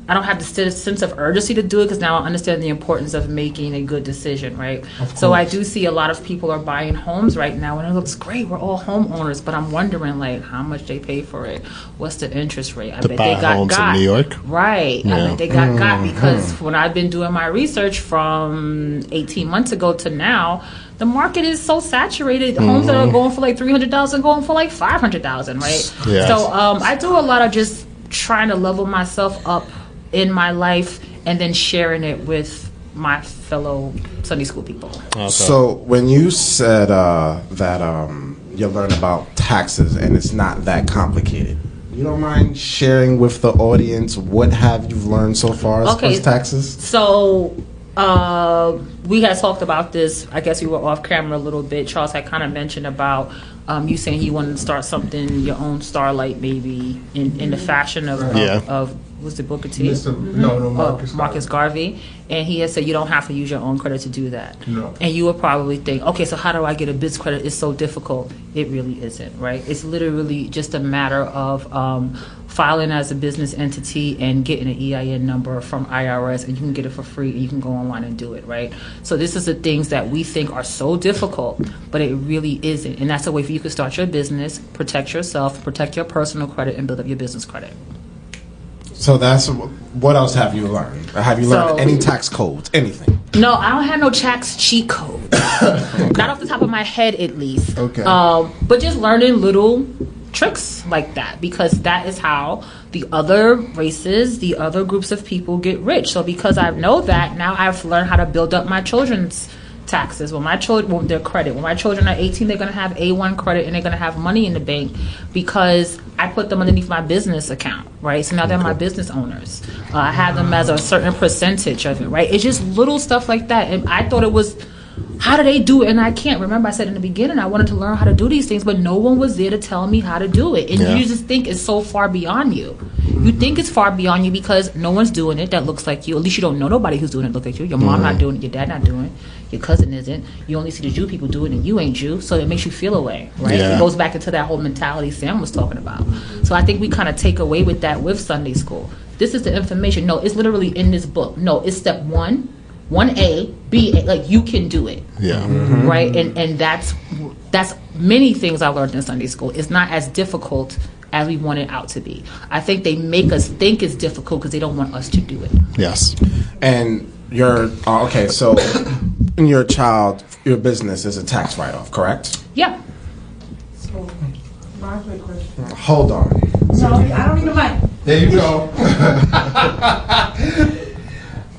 [SPEAKER 3] sense of urgency to do it because now I understand the importance of making a good decision, right? So I do see a lot of people are buying homes right now, and it looks great. We're all homeowners, but I'm wondering how much they pay for it. What's the interest rate? I bet they got
[SPEAKER 1] homes in New York,
[SPEAKER 3] right? Yeah. I bet they got because when I've been doing my research from 18 months ago to now, the market is so saturated. Homes that are going for $300,000 going for $500,000, right?
[SPEAKER 1] Yes.
[SPEAKER 3] So I do a lot of just trying to level myself up in my life and then sharing it with my fellow Sunday school people.
[SPEAKER 1] Okay. So when you said that you learn about taxes and it's not that complicated, you don't mind sharing with the audience what have you learned so far as far as taxes?
[SPEAKER 3] So we had talked about this. I guess we were off camera a little bit. Charles had kind of mentioned about you saying you wanted to start something, your own Starlight maybe, in the fashion of was the Booker T? Marcus Garvey. And he had said you don't have to use your own credit to do that.
[SPEAKER 2] No.
[SPEAKER 3] And you would probably think, okay, so how do I get a biz credit? It's so difficult. It really isn't, right? It's literally just a matter of filing as a business entity and getting an EIN number from IRS, and you can get it for free, and you can go online and do it, right? So this is the things that we think are so difficult, but it really isn't. And that's a way for you to start your business, protect yourself, protect your personal credit, and build up your business credit.
[SPEAKER 1] So that's what else have you learned? Have you learned any tax codes, anything?
[SPEAKER 3] No, I don't have no tax cheat code. Not off the top of my head, at least.
[SPEAKER 2] Okay.
[SPEAKER 3] But just learning little tricks like that, because that is how the other races, the other groups of people get rich. So because I know that, now I've learned how to build up my children's taxes. When my children, their credit. When my children are 18, they're going to have A1 credit and they're going to have money in the bank because I put them underneath my business account, right? So now they're my business owners. I have them as a certain percentage of it, right? It's just little stuff like that. And I thought it was, how do they do it? And I can't remember. I said in the beginning I wanted to learn how to do these things, but no one was there to tell me how to do it. And you just think it's so far beyond you. You think it's far beyond you because no one's doing it that looks like you. At least you don't know nobody who's doing it look like you. Your mom not doing it. Your dad not doing it. Your cousin isn't. You only see the Jew people do it, and you ain't Jew. So it makes you feel away, right?
[SPEAKER 1] Yeah.
[SPEAKER 3] It goes back into that whole mentality Sam was talking about. So I think we kind of take away with that with Sunday school. This is the information. No, it's literally in this book. No, it's step 1A, B, like you can do it.
[SPEAKER 1] Yeah.
[SPEAKER 3] Right? And that's many things I learned in Sunday school. It's not as difficult as we want it out to be. I think they make us think it's difficult because they don't want us to do it.
[SPEAKER 1] Yes. And your so in your business is a tax write-off, correct?
[SPEAKER 3] Yeah.
[SPEAKER 5] So, my quick question.
[SPEAKER 1] Hold on.
[SPEAKER 5] No, I don't need a mic.
[SPEAKER 2] There you go.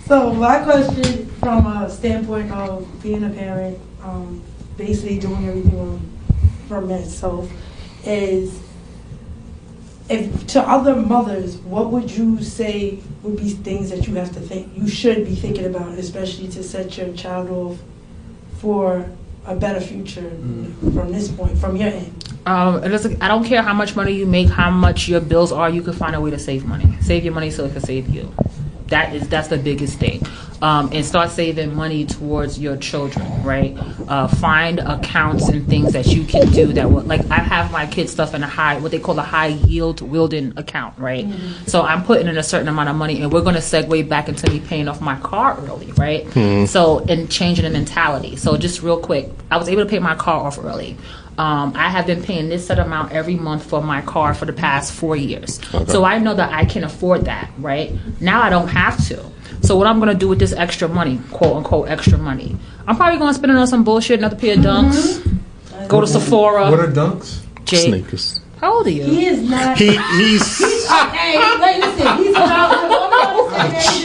[SPEAKER 5] So my question, from a standpoint of being a parent, basically doing everything for myself, is if to other mothers, what would you say would be things that you have to think, you should be thinking about, especially to set your child off for a better future from this point, from your end?
[SPEAKER 3] I don't care how much money you make, how much your bills are. You can find a way to save money. Save your money so it can save you. That's the biggest thing. And start saving money towards your children, right? Find accounts and things that you can do that will, like I have my kids' stuff in what they call a high yield wielding account, right? Mm-hmm. So I'm putting in a certain amount of money, and we're going to segue back into me paying off my car early, right? Mm-hmm. So, and changing the mentality. So just real quick, I was able to pay my car off early. I have been paying this set amount every month for my car for the past 4 years. Okay. So I know that I can afford that, right? Now I don't have to. So what I'm going to do with this extra money, quote unquote extra money, I'm probably going to spend it on some bullshit, another pair of dunks, go to Sephora.
[SPEAKER 2] What are dunks?
[SPEAKER 4] Sneakers.
[SPEAKER 3] How old are you?
[SPEAKER 5] He is not.
[SPEAKER 4] He's
[SPEAKER 5] Hey, wait, listen. He's not.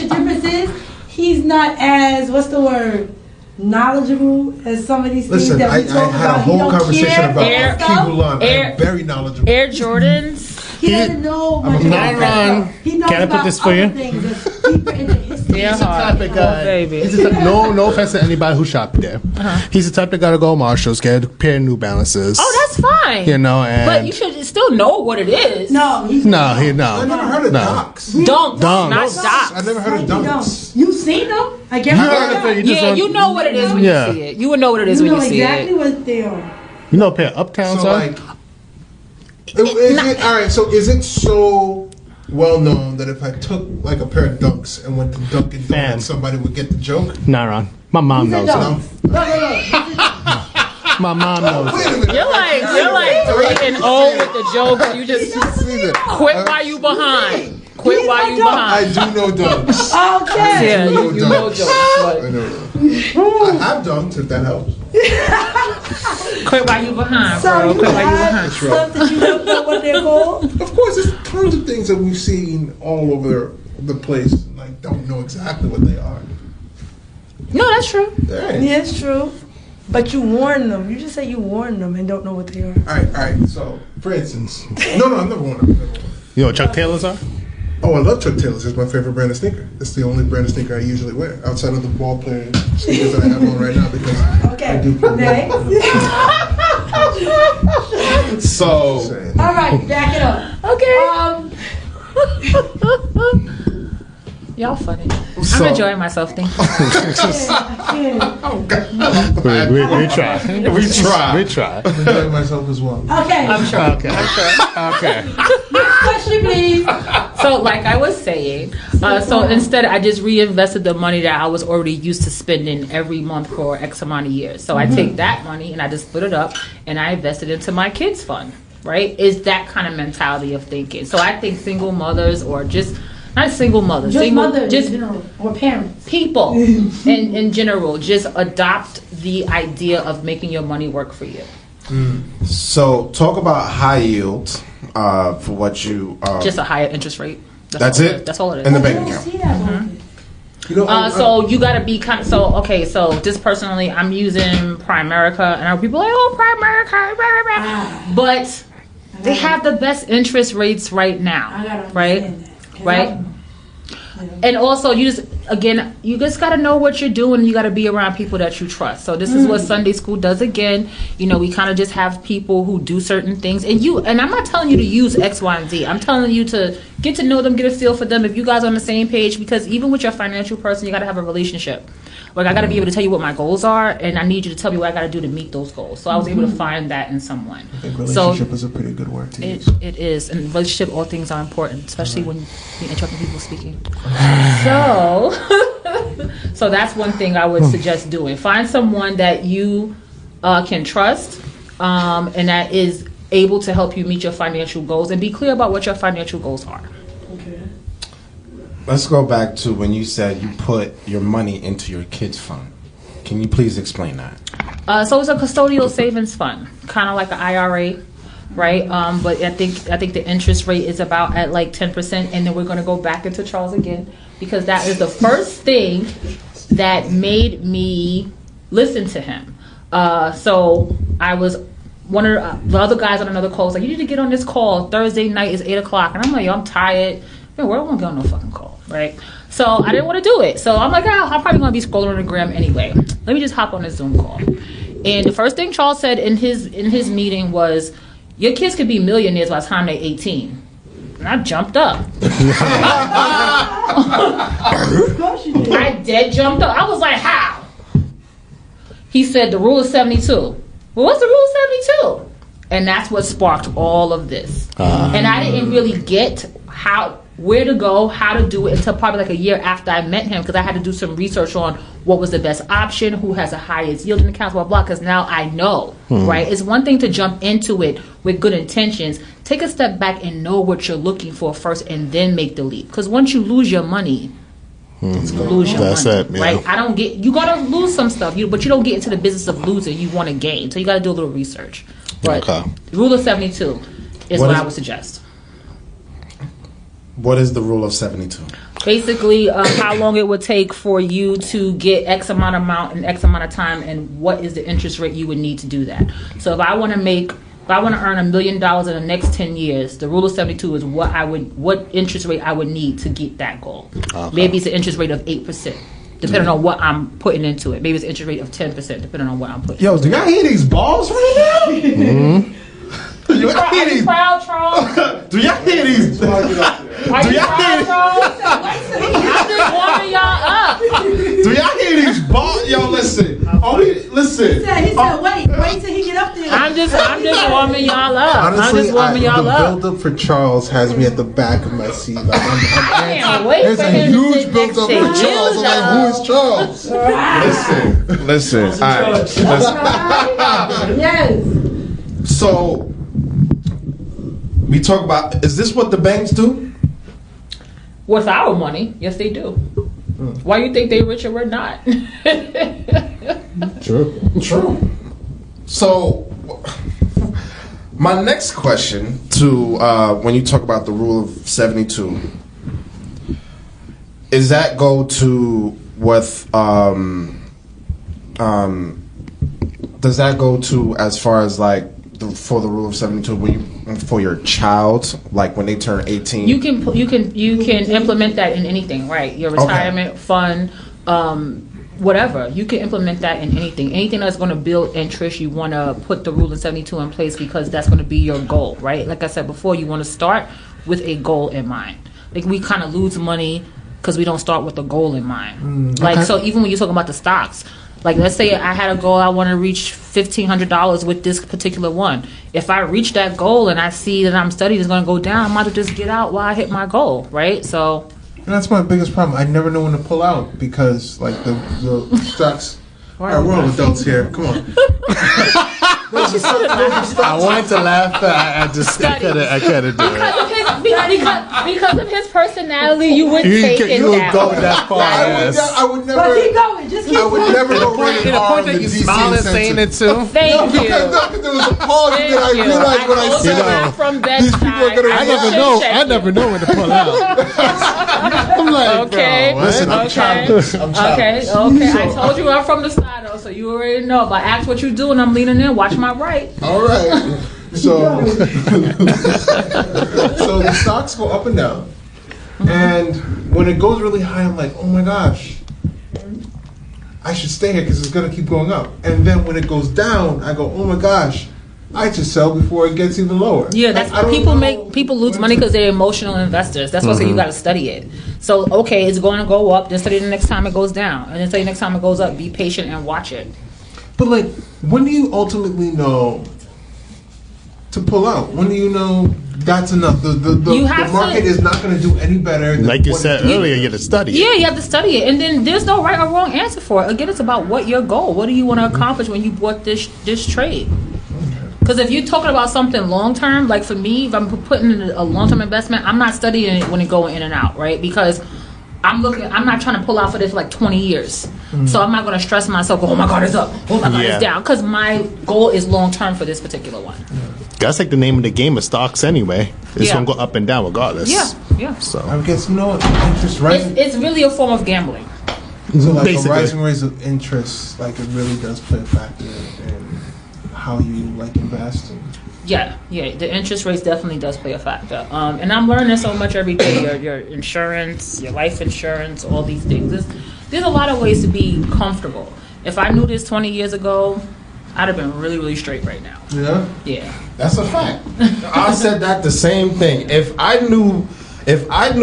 [SPEAKER 5] The difference is he's not as, what's the word? Knowledgeable as some of these things that we talk about.
[SPEAKER 2] I had a whole conversation about Kibulan. I'm very knowledgeable.
[SPEAKER 3] Air Jordans.
[SPEAKER 5] He doesn't know much
[SPEAKER 4] not
[SPEAKER 5] about
[SPEAKER 4] Ron. Can I put this for you?
[SPEAKER 5] He's
[SPEAKER 4] the type of guy. No offense to anybody who shopped there. Uh-huh. He's the type of guy to go to Marshalls, get a pair of New Balances.
[SPEAKER 3] Oh, that's fine.
[SPEAKER 4] You know, and
[SPEAKER 3] but you should still know what it is.
[SPEAKER 5] No.
[SPEAKER 2] I never heard of dunks.
[SPEAKER 3] Dunks, not
[SPEAKER 2] dunks.
[SPEAKER 3] docs.
[SPEAKER 2] I never heard of dunks.
[SPEAKER 5] You've seen them? I guess
[SPEAKER 3] you know what it is when you see it. You would know what it is when you see it.
[SPEAKER 5] You know exactly what they are.
[SPEAKER 4] You know, a pair of Uptowns
[SPEAKER 2] so,
[SPEAKER 4] are?
[SPEAKER 2] Like, all right, so is it so well known that if I took like a pair of dunks and went to Dunkin' Donuts, somebody would get the joke?
[SPEAKER 4] Nah, Ron. My mom knows it. My mom knows it.
[SPEAKER 3] You're like 3 and 0 with the jokes. You just quit while you behind. Quit while you behind.
[SPEAKER 2] I do know dunks.
[SPEAKER 5] Okay.
[SPEAKER 3] Yeah, you know jokes.
[SPEAKER 2] I know. I have dunks, if that helps.
[SPEAKER 3] Quit while you behind, bro. Quit while you behind.
[SPEAKER 5] Stuff that you don't know what they're called?
[SPEAKER 2] Of course, there's tons of things that we've seen all over the place, and like don't know exactly what they are.
[SPEAKER 3] No, that's true.
[SPEAKER 2] Right.
[SPEAKER 5] Yeah, it's true. But you warn them. You just say you warn them and don't know what they are.
[SPEAKER 2] All right. So, for instance, no, I've never worn them.
[SPEAKER 4] You know what Chuck Taylors are?
[SPEAKER 2] Oh, I love Chuck Taylors. It's my favorite brand of sneaker. It's the only brand of sneaker I usually wear outside of the ball player sneakers that I have on right now because I do play.
[SPEAKER 1] So,
[SPEAKER 5] all right, back it up.
[SPEAKER 3] Okay. Y'all funny. I'm enjoying myself. Thank you.
[SPEAKER 4] We try.
[SPEAKER 2] We try. I'm enjoying myself as well.
[SPEAKER 5] Okay.
[SPEAKER 3] I'm sure.
[SPEAKER 4] Okay.
[SPEAKER 5] Next question, please.
[SPEAKER 3] So, like I was saying, so instead I just reinvested the money that I was already used to spending every month for X amount of years. So I take that money and I just split it up and I invested into my kids' fund. Right? Is that kind of mentality of thinking. So I think single mothers or just not single mothers,
[SPEAKER 5] just
[SPEAKER 3] single
[SPEAKER 5] mothers
[SPEAKER 3] just
[SPEAKER 5] in general, or parents,
[SPEAKER 3] people in general, just adopt the idea of making your money work for you.
[SPEAKER 1] So talk about high yield for what you
[SPEAKER 3] just a higher interest rate.
[SPEAKER 1] That's it.
[SPEAKER 3] That's all it is.
[SPEAKER 1] In the bank account.
[SPEAKER 5] See that
[SPEAKER 2] You know,
[SPEAKER 3] so you gotta be kind of so just personally, I'm using Primerica, and people are like, oh, Primerica, but they have the best interest rates right now, right? Right. And also, you just gotta know what you're doing. You gotta be around people that you trust. So this is what Sunday school does again. You know, we kind of just have people who do certain things, and I'm not telling you to use X, Y, and Z. I'm telling you to get to know them, get a feel for them. If you guys are on the same page, because even with your financial person, you gotta have a relationship. Like, I got to be able to tell you what my goals are, and I need you to tell me what I got to do to meet those goals. So I was able to find that in someone.
[SPEAKER 2] I think relationship is a pretty good word to use.
[SPEAKER 3] It is. And relationship, all things are important, especially when you're interrupting people speaking. So that's one thing I would suggest doing. Find someone that you can trust and that is able to help you meet your financial goals, and be clear about what your financial goals are.
[SPEAKER 1] Let's go back to when you said you put your money into your kids' fund. Can you please explain that?
[SPEAKER 3] So it's a custodial savings fund, kind of like an IRA, right? But I think the interest rate is about at like 10%, and then we're going to go back into Charles again, because that is the first thing that made me listen to him. So I was one of the other guys on another call was like, you need to get on this call. Thursday night is 8:00, and I'm like, yo, I'm tired. Man, where am I going on no fucking call? right? So I didn't want to do it. So I'm like, I'm probably going to be scrolling on the gram anyway. Let me just hop on a Zoom call. And the first thing Charles said in his meeting was, your kids could be millionaires by the time they're 18. And I jumped up. I dead jumped up. I was like, how? He said the rule of 72. Well, what's the rule of 72? And that's what sparked all of this. And I didn't really get where to go, how to do it until probably like a year after I met him, because I had to do some research on what was the best option, who has the highest yielding accounts, blah, blah, because now I know, right? It's one thing to jump into it with good intentions. Take a step back and know what you're looking for first and then make the leap. Because once you lose your money, lose your money.
[SPEAKER 4] That's it, yeah.
[SPEAKER 3] Right? You got to lose some stuff, but you don't get into the business of losing. You want to gain. So you got to do a little research. But the rule of 72 is what I would suggest.
[SPEAKER 1] What is the rule of 72?
[SPEAKER 3] Basically, how long it would take for you to get X amount in X amount of time, and what is the interest rate you would need to do that. So if I want to earn $1 million in the next 10 years, the rule of 72 is what interest rate I would need to get that goal. Okay. Maybe it's an interest rate of 8%, depending on what I'm putting into it. Maybe it's an interest rate of 10%, depending on what I'm putting.
[SPEAKER 2] Yo, do y'all hear these balls right now?
[SPEAKER 3] Mm-hmm. Are you proud, Charles?
[SPEAKER 2] Do y'all hear these?
[SPEAKER 3] Are you proud, Charles? I'm just warming y'all up.
[SPEAKER 2] Do y'all hear these balls? Yo, listen. Listen.
[SPEAKER 5] He said, wait till he get up there.
[SPEAKER 3] I'm just warming y'all up.
[SPEAKER 2] Honestly,
[SPEAKER 3] the
[SPEAKER 2] build-up for Charles has me at the back of my seat. Like,
[SPEAKER 3] I can't wait
[SPEAKER 2] there's
[SPEAKER 3] for
[SPEAKER 2] a
[SPEAKER 3] him to
[SPEAKER 2] huge
[SPEAKER 3] sit
[SPEAKER 2] build-up
[SPEAKER 3] next
[SPEAKER 2] for
[SPEAKER 3] to
[SPEAKER 2] Charles. I'm like, who is Charles?
[SPEAKER 1] Listen. All right.
[SPEAKER 5] Yes.
[SPEAKER 1] So, we talk about, is this what the banks do?
[SPEAKER 3] With our money, yes, they do. Why you think they rich and we're not?
[SPEAKER 2] True.
[SPEAKER 1] So, my next question to when you talk about the rule of 72, is that go to with does that go to as far as like for the rule of 72 for your child, like when they turn 18?
[SPEAKER 3] You can implement that in anything, right? Your retirement fund, whatever. You can implement that in anything that's going to build interest. You want to put the rule of 72 in place because that's going to be your goal, right? Like I said before, you want to start with a goal in mind. Like, we kind of lose money because we don't start with a goal in mind. So even when you're talking about the stocks, like, let's say I had a goal, I want to reach $1,500 with this particular one. If I reach that goal and I see that I'm studying is going to go down, I might as well just get out while I hit my goal, right? So,
[SPEAKER 2] and that's my biggest problem. I never know when to pull out because, like, the stocks. All right, we're all adults here. Come on.
[SPEAKER 4] I wanted to laugh, but I couldn't do it.
[SPEAKER 3] Because of his personality, you would take it
[SPEAKER 4] you would
[SPEAKER 3] down.
[SPEAKER 4] go that far.
[SPEAKER 2] I would never.
[SPEAKER 5] But keep going. Just keep
[SPEAKER 2] I would
[SPEAKER 5] going.
[SPEAKER 2] never go really hard on the DC
[SPEAKER 4] saying it too.
[SPEAKER 3] Thank you.
[SPEAKER 2] Because there was a pause that I realized when I said it.
[SPEAKER 3] From
[SPEAKER 2] These people are gonna.
[SPEAKER 4] I never know when to pull out. I'm like,
[SPEAKER 3] okay,
[SPEAKER 4] bro,
[SPEAKER 2] listen, I'm childish.
[SPEAKER 3] okay. I told you I'm from the side, though, so you already know. If I ask what you do and I'm leaning in, watch my right.
[SPEAKER 2] All right. So the stocks go up and down, and when it goes really high, I'm like, oh my gosh, I should stay here because it's gonna keep going up. And then when it goes down, I go, oh my gosh, I should sell before it gets even lower.
[SPEAKER 3] Yeah, that's people lose money because they're emotional investors. That's why I say you got to study it. So okay, it's going to go up. Then study the next time it goes down, and then study the next time it goes up. Be patient and watch it.
[SPEAKER 2] But like, when do you ultimately know to pull out? When do you know that's enough? The market is not going to do any better.
[SPEAKER 4] Like you said earlier, you have to study it.
[SPEAKER 3] Yeah, you have to study it. And then there's no right or wrong answer for it. Again, it's about what your goal. What do you want to accomplish when you bought this trade? Because if you're talking about something long-term, like for me, if I'm putting in a long-term investment, I'm not studying it when it's going in and out, right? Because I'm not trying to pull out for this for like 20 years. So I'm not going to stress myself, oh my God, it's up. Oh my God, it's down. Because my goal is long-term for this particular one.
[SPEAKER 4] That's like the name of the game of stocks anyway. It's going to go up and down regardless.
[SPEAKER 3] Yeah.
[SPEAKER 4] So
[SPEAKER 2] I guess, interest rising.
[SPEAKER 3] It's really a form of gambling.
[SPEAKER 2] So like
[SPEAKER 4] Basically.
[SPEAKER 2] a rising rate of interest, like it really does play a factor in how you like investing.
[SPEAKER 3] Yeah. The interest rates definitely does play a factor. And I'm learning so much every day. Your insurance, your life insurance, all these things. There's a lot of ways to be comfortable. If I knew this 20 years ago, I'd have been really, really straight right now.
[SPEAKER 2] Yeah?
[SPEAKER 3] Yeah.
[SPEAKER 1] That's a fact. I said that the same thing. If I knew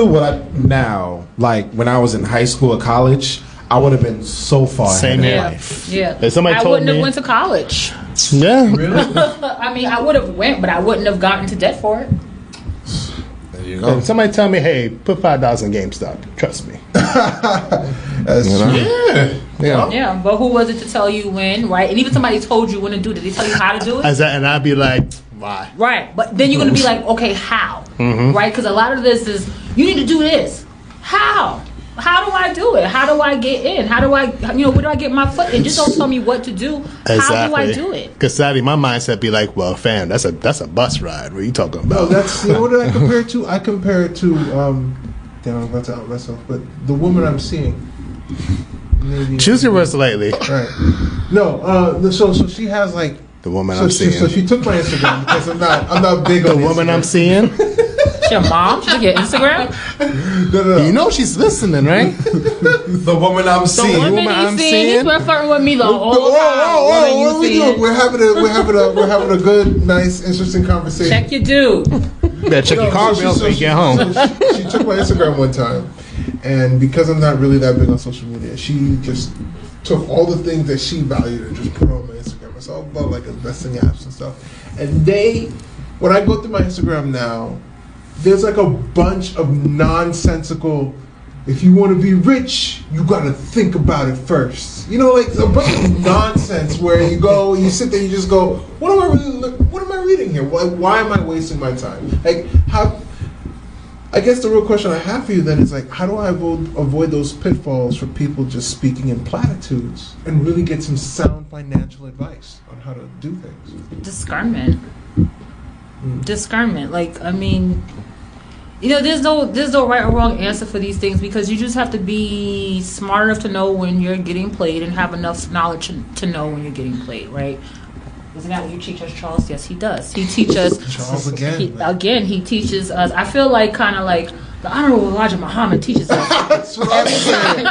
[SPEAKER 1] what I now, like when I was in high school or college, I would have been so far
[SPEAKER 4] Same
[SPEAKER 1] ahead
[SPEAKER 4] in
[SPEAKER 1] of
[SPEAKER 4] life.
[SPEAKER 3] Yeah.
[SPEAKER 4] If somebody
[SPEAKER 3] I
[SPEAKER 4] told
[SPEAKER 3] wouldn't
[SPEAKER 4] me,
[SPEAKER 3] have went to college.
[SPEAKER 4] yeah,
[SPEAKER 2] Really?
[SPEAKER 3] I mean, I would have went, but I wouldn't have gotten into debt for it.
[SPEAKER 1] There you go.
[SPEAKER 4] if somebody tell me, hey, put $5 in GameStop, trust me.
[SPEAKER 2] That's true.
[SPEAKER 3] Yeah, but who was it to tell you when, right? And even somebody told you when to do it. Did they tell you how to do it?
[SPEAKER 4] And I'd be like, why?
[SPEAKER 3] Right, but then you're going to be like, okay, how?
[SPEAKER 4] Mm-hmm.
[SPEAKER 3] Right? Because a lot of this is, you need to do this. How? How do I do it? How do I get in? How do I, where do I get my foot in? Just don't tell me what to do. How do I do it?
[SPEAKER 4] Because sadly, my mindset be like, well, fam, that's a bus ride. What are you talking
[SPEAKER 2] No,
[SPEAKER 4] about?
[SPEAKER 2] that's, what did I compare it to? I compare it to, damn, I'm about to out myself, but the woman I'm seeing. Maybe,
[SPEAKER 4] Choose your words lightly.
[SPEAKER 2] Right. No, so she has like.
[SPEAKER 4] The woman I'm seeing.
[SPEAKER 2] So she took my Instagram because I'm not big on
[SPEAKER 4] The woman
[SPEAKER 2] Instagram.
[SPEAKER 4] I'm seeing.
[SPEAKER 3] It's your mom? She took your Instagram?
[SPEAKER 2] No.
[SPEAKER 4] You know she's listening, right?
[SPEAKER 1] The woman I'm
[SPEAKER 3] The
[SPEAKER 1] seeing.
[SPEAKER 3] woman
[SPEAKER 4] I'm
[SPEAKER 3] you
[SPEAKER 4] seeing?
[SPEAKER 3] seen, he's been flirting with me the whole
[SPEAKER 2] Whoa,
[SPEAKER 3] time.
[SPEAKER 2] what are we doing? We're having a good, nice, interesting conversation.
[SPEAKER 3] Check your dude.
[SPEAKER 4] Better check your car bill so you get home.
[SPEAKER 2] So she took my Instagram one time, and because I'm not really that big on social media, she just took all the things that she valued and just put on my Instagram. It's all about like investing apps and stuff. And when I go through my Instagram now, there's like a bunch of nonsensical. If you want to be rich, you got to think about it first. Like a bunch of nonsense where you sit there, you just go, what am I reading here? Why am I wasting my time? Like how? I guess the real question I have for you then is like, how do I avoid those pitfalls for people just speaking in platitudes and really get some sound financial advice on how to do things?
[SPEAKER 3] Discernment. Discernment. Like, I mean, there's no right or wrong answer for these things because you just have to be smart enough to know when you're getting played and have enough knowledge to know when you're getting played, right? Isn't that what you teach us, Charles? Yes, he does. He teaches
[SPEAKER 2] Charles again.
[SPEAKER 3] He teaches us. I feel like kind of like the Honorable Elijah Muhammad teaches us.
[SPEAKER 2] That's what I'm saying.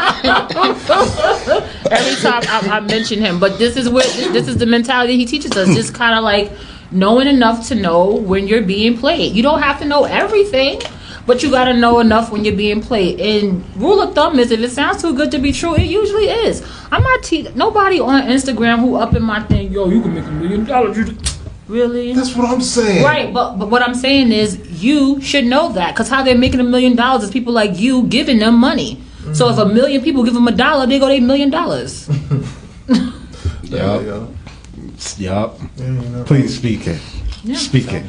[SPEAKER 3] Every time I mention him, but this is the mentality he teaches us. Just kind of like knowing enough to know when you're being played. You don't have to know everything, but you got to know enough when you're being played. And rule of thumb is if it sounds too good to be true, it usually is. I'm not nobody on Instagram who up in my thing, yo, you can make $1 million. Really?
[SPEAKER 2] That's what I'm saying.
[SPEAKER 3] Right, but what I'm saying is you should know that because how they're making $1 million is people like you giving them money. Mm-hmm. So if 1 million people give them $1, they go $1 million.
[SPEAKER 1] Yup. Please speak it.
[SPEAKER 3] Yeah.
[SPEAKER 1] Speak it.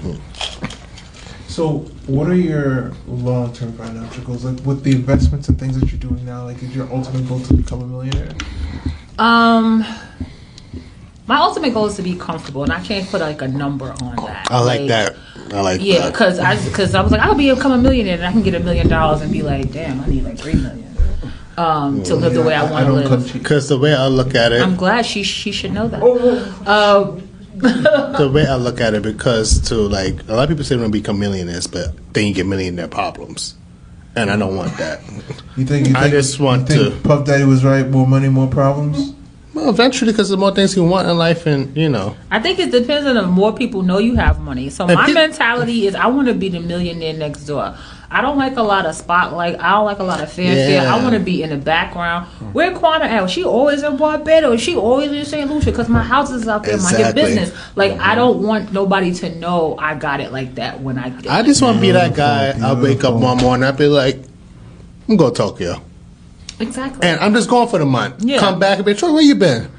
[SPEAKER 2] So, what are your long-term financial goals? Like with the investments and things that you're doing now, like is your ultimate goal to become a millionaire?
[SPEAKER 3] My ultimate goal is to be comfortable, and I can't put like a number on that.
[SPEAKER 4] I like that.
[SPEAKER 3] Yeah, because I was like, I'll become a millionaire, and I can get $1 million and be like, damn, I need like $3 million to live the way I want to live.
[SPEAKER 4] Because the way I look at it,
[SPEAKER 3] I'm glad she should know that.
[SPEAKER 4] The way I look at it, because to like a lot of people say they want to become millionaires, but then you get millionaire problems, and I don't want that.
[SPEAKER 2] You think
[SPEAKER 4] I just want
[SPEAKER 2] you think Puff Daddy was right? More money, more problems.
[SPEAKER 4] Well, eventually, because the more things you want in life, and
[SPEAKER 3] I think it depends on if more people know you have money. So my mentality is I want to be the millionaire next door. I don't like a lot of spotlight. I don't like a lot of fanfare.
[SPEAKER 4] Yeah.
[SPEAKER 3] I want to be in the background. Where Quanta at? She always in Barbados. She always in St. Lucia because my house is out there.
[SPEAKER 4] Exactly.
[SPEAKER 3] My business. Like I don't want nobody to know I got it like that when I get it.
[SPEAKER 4] I just want to be that guy. I wake up one morning, I be like, I'm going to Tokyo,
[SPEAKER 3] Exactly.
[SPEAKER 4] and I'm just going for the month.
[SPEAKER 3] Yeah.
[SPEAKER 4] Come back and be, Troy, where you been?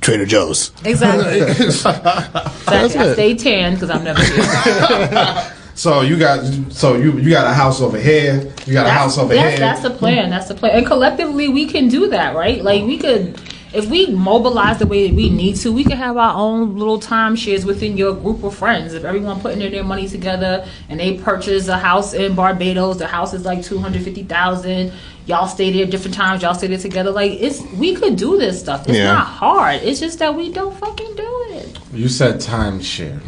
[SPEAKER 4] Trader Joe's.
[SPEAKER 3] Exactly.
[SPEAKER 4] That's
[SPEAKER 3] I
[SPEAKER 4] it.
[SPEAKER 3] stay tan because I'm never here.
[SPEAKER 1] So you got a house over here. You got a house over here.
[SPEAKER 3] That's the plan. That's the plan. And collectively, we can do that, right? Like we could, if we mobilize the way that we need to, we can have our own little timeshares within your group of friends. If everyone putting their money together and they purchase a house in Barbados, the house is like $250,000. Y'all stay there different times. Y'all stay there together. Like we could do this stuff. It's not hard. It's just that we don't fucking do it.
[SPEAKER 1] You said timeshare.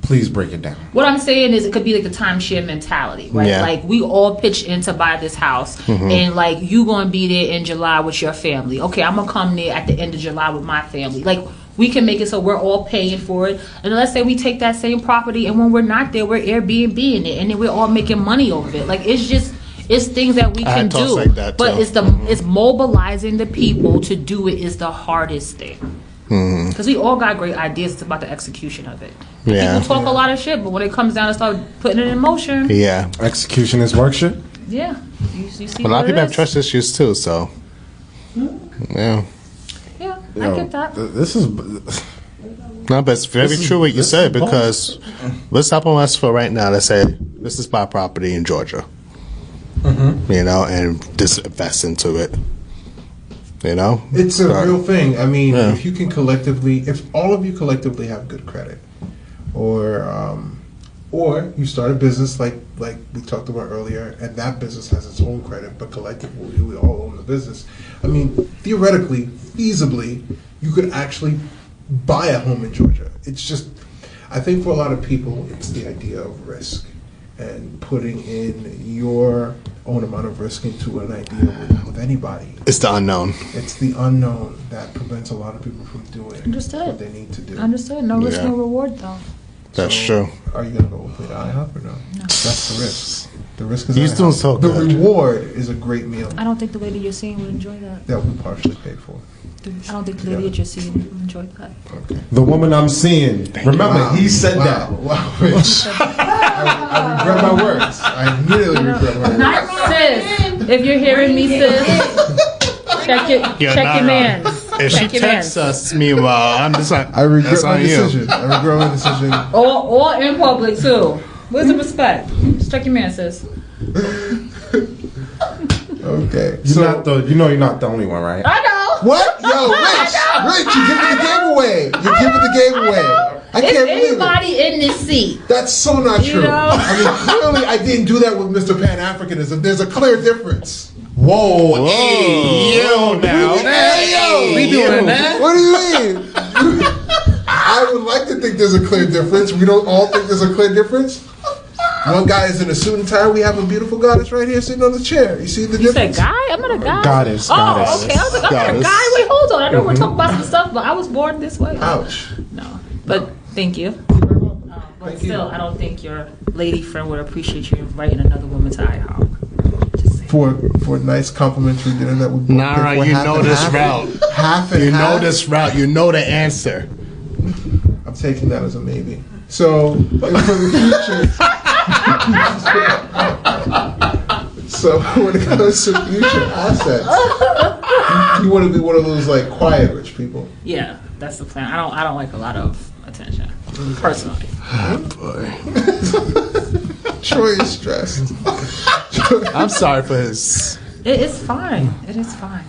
[SPEAKER 1] Please break it down.
[SPEAKER 3] What I'm saying is, it could be like the timeshare mentality, right?
[SPEAKER 4] Yeah.
[SPEAKER 3] Like, we all pitch in to buy this house, and like, you gonna be there in July with your family. Okay, I'm gonna come there at the end of July with my family. Like, we can make it so we're all paying for it. And let's say we take that same property, and when we're not there, we're Airbnb-ing it, and then we're all making money over it. Like, it's things that we can do.
[SPEAKER 4] Like that
[SPEAKER 3] but
[SPEAKER 4] too.
[SPEAKER 3] it's mobilizing the people to do it is the hardest thing. Because we all got great ideas. It's about the execution of it.
[SPEAKER 4] Yeah.
[SPEAKER 3] People talk a lot of shit, but when it comes down to start putting it in motion,
[SPEAKER 4] Yeah.
[SPEAKER 1] Execution is work shit.
[SPEAKER 3] yeah, you see.
[SPEAKER 4] A lot of
[SPEAKER 3] what
[SPEAKER 4] people
[SPEAKER 3] it
[SPEAKER 4] have
[SPEAKER 3] is.
[SPEAKER 4] trust issues too, so. Yeah.
[SPEAKER 3] Yeah,
[SPEAKER 1] Yo,
[SPEAKER 3] I get that.
[SPEAKER 1] This is.
[SPEAKER 4] No, but it's very
[SPEAKER 1] This is-
[SPEAKER 4] true what you
[SPEAKER 1] this
[SPEAKER 4] said,
[SPEAKER 1] is
[SPEAKER 4] because let's stop on us for right now. Let's say this is my property in Georgia, you know, and just invest into it. You know,
[SPEAKER 2] It's a real thing. I mean,
[SPEAKER 4] Yeah.
[SPEAKER 2] if you can collectively, if all of you collectively have good credit, or you start a business like we talked about earlier, and that business has its own credit, but collectively we all own the business. I mean, theoretically, feasibly, you could actually buy a home in Georgia. It's just, I think for a lot of people, it's the idea of risk and putting in your own amount of risk into an idea with anybody.
[SPEAKER 4] it's the unknown.
[SPEAKER 2] It's the unknown that prevents a lot of people from doing
[SPEAKER 3] Understood.
[SPEAKER 2] what they need to do.
[SPEAKER 3] Understood. No risk,
[SPEAKER 4] Yeah.
[SPEAKER 3] no reward, though.
[SPEAKER 4] That's
[SPEAKER 2] So,
[SPEAKER 4] true.
[SPEAKER 2] Are you gonna go with IHOP or no? That's the risk. The risk is
[SPEAKER 4] He's
[SPEAKER 2] IHOP.
[SPEAKER 4] doing so
[SPEAKER 2] The
[SPEAKER 4] good.
[SPEAKER 2] reward is a great meal
[SPEAKER 3] I don't think the lady you're seeing would enjoy that.
[SPEAKER 2] that we partially paid for.
[SPEAKER 3] I don't think the lady that you're seeing would enjoy that.
[SPEAKER 1] The woman I'm seeing. Remember,
[SPEAKER 2] Wow.
[SPEAKER 1] he said
[SPEAKER 2] Wow.
[SPEAKER 1] that.
[SPEAKER 2] Wow, Rich. I regret my words. I immediately regret my words.
[SPEAKER 3] Not sis. If you're hearing me, sis, check your mans.
[SPEAKER 4] If she
[SPEAKER 3] Check your
[SPEAKER 4] texts
[SPEAKER 3] mans.
[SPEAKER 4] us, meanwhile, I'm just like,
[SPEAKER 2] I regret
[SPEAKER 4] that's
[SPEAKER 2] my
[SPEAKER 4] on you.
[SPEAKER 2] decision. I regret my decision.
[SPEAKER 3] Or in public, too. Where's the respect? Just check your man, sis.
[SPEAKER 2] Okay.
[SPEAKER 1] You're not the only one, right?
[SPEAKER 3] I know.
[SPEAKER 2] What? Yo, Rich, you're giving the game away. You're giving the game away. I
[SPEAKER 3] It's
[SPEAKER 2] can't believe it.
[SPEAKER 3] anybody in this seat.
[SPEAKER 2] That's so not
[SPEAKER 3] You
[SPEAKER 2] true.
[SPEAKER 3] know?
[SPEAKER 2] I mean, clearly I didn't do that with Mr. Pan-Africanism. There's a clear difference.
[SPEAKER 1] Whoa, hey, yo, now.
[SPEAKER 2] Hey, yo.
[SPEAKER 1] We doing that?
[SPEAKER 2] What do you mean? I would like to think there's a clear difference. We don't all think there's a clear difference. One guy is in a suit and tie. We have a beautiful goddess right here sitting on the chair. You see the
[SPEAKER 3] You said
[SPEAKER 2] difference?
[SPEAKER 3] guy? I'm not a guy.
[SPEAKER 1] Goddess,
[SPEAKER 3] Oh,
[SPEAKER 1] goddess.
[SPEAKER 3] okay. I was like, I'm not a
[SPEAKER 4] Goddess.
[SPEAKER 3] guy. Wait, hold on. I know we're talking about some stuff, but I was born this way.
[SPEAKER 2] Ouch.
[SPEAKER 3] No, but thank you. But
[SPEAKER 2] Thank you.
[SPEAKER 3] still, I don't think your lady friend would appreciate you inviting another woman to IHOP. Just saying.
[SPEAKER 2] For a nice complimentary dinner that would
[SPEAKER 4] Nah, right, you know this route.
[SPEAKER 2] Half and
[SPEAKER 4] You
[SPEAKER 2] half.
[SPEAKER 4] know this route. You know the answer.
[SPEAKER 2] I'm taking that as a maybe. So for the future. So when it comes to future assets, you want to be one of those like quiet rich people.
[SPEAKER 3] Yeah, that's the plan. I don't like a lot of attention, personally.
[SPEAKER 2] Troy is stressed.
[SPEAKER 4] I'm sorry for his.
[SPEAKER 3] It is fine. It is fine.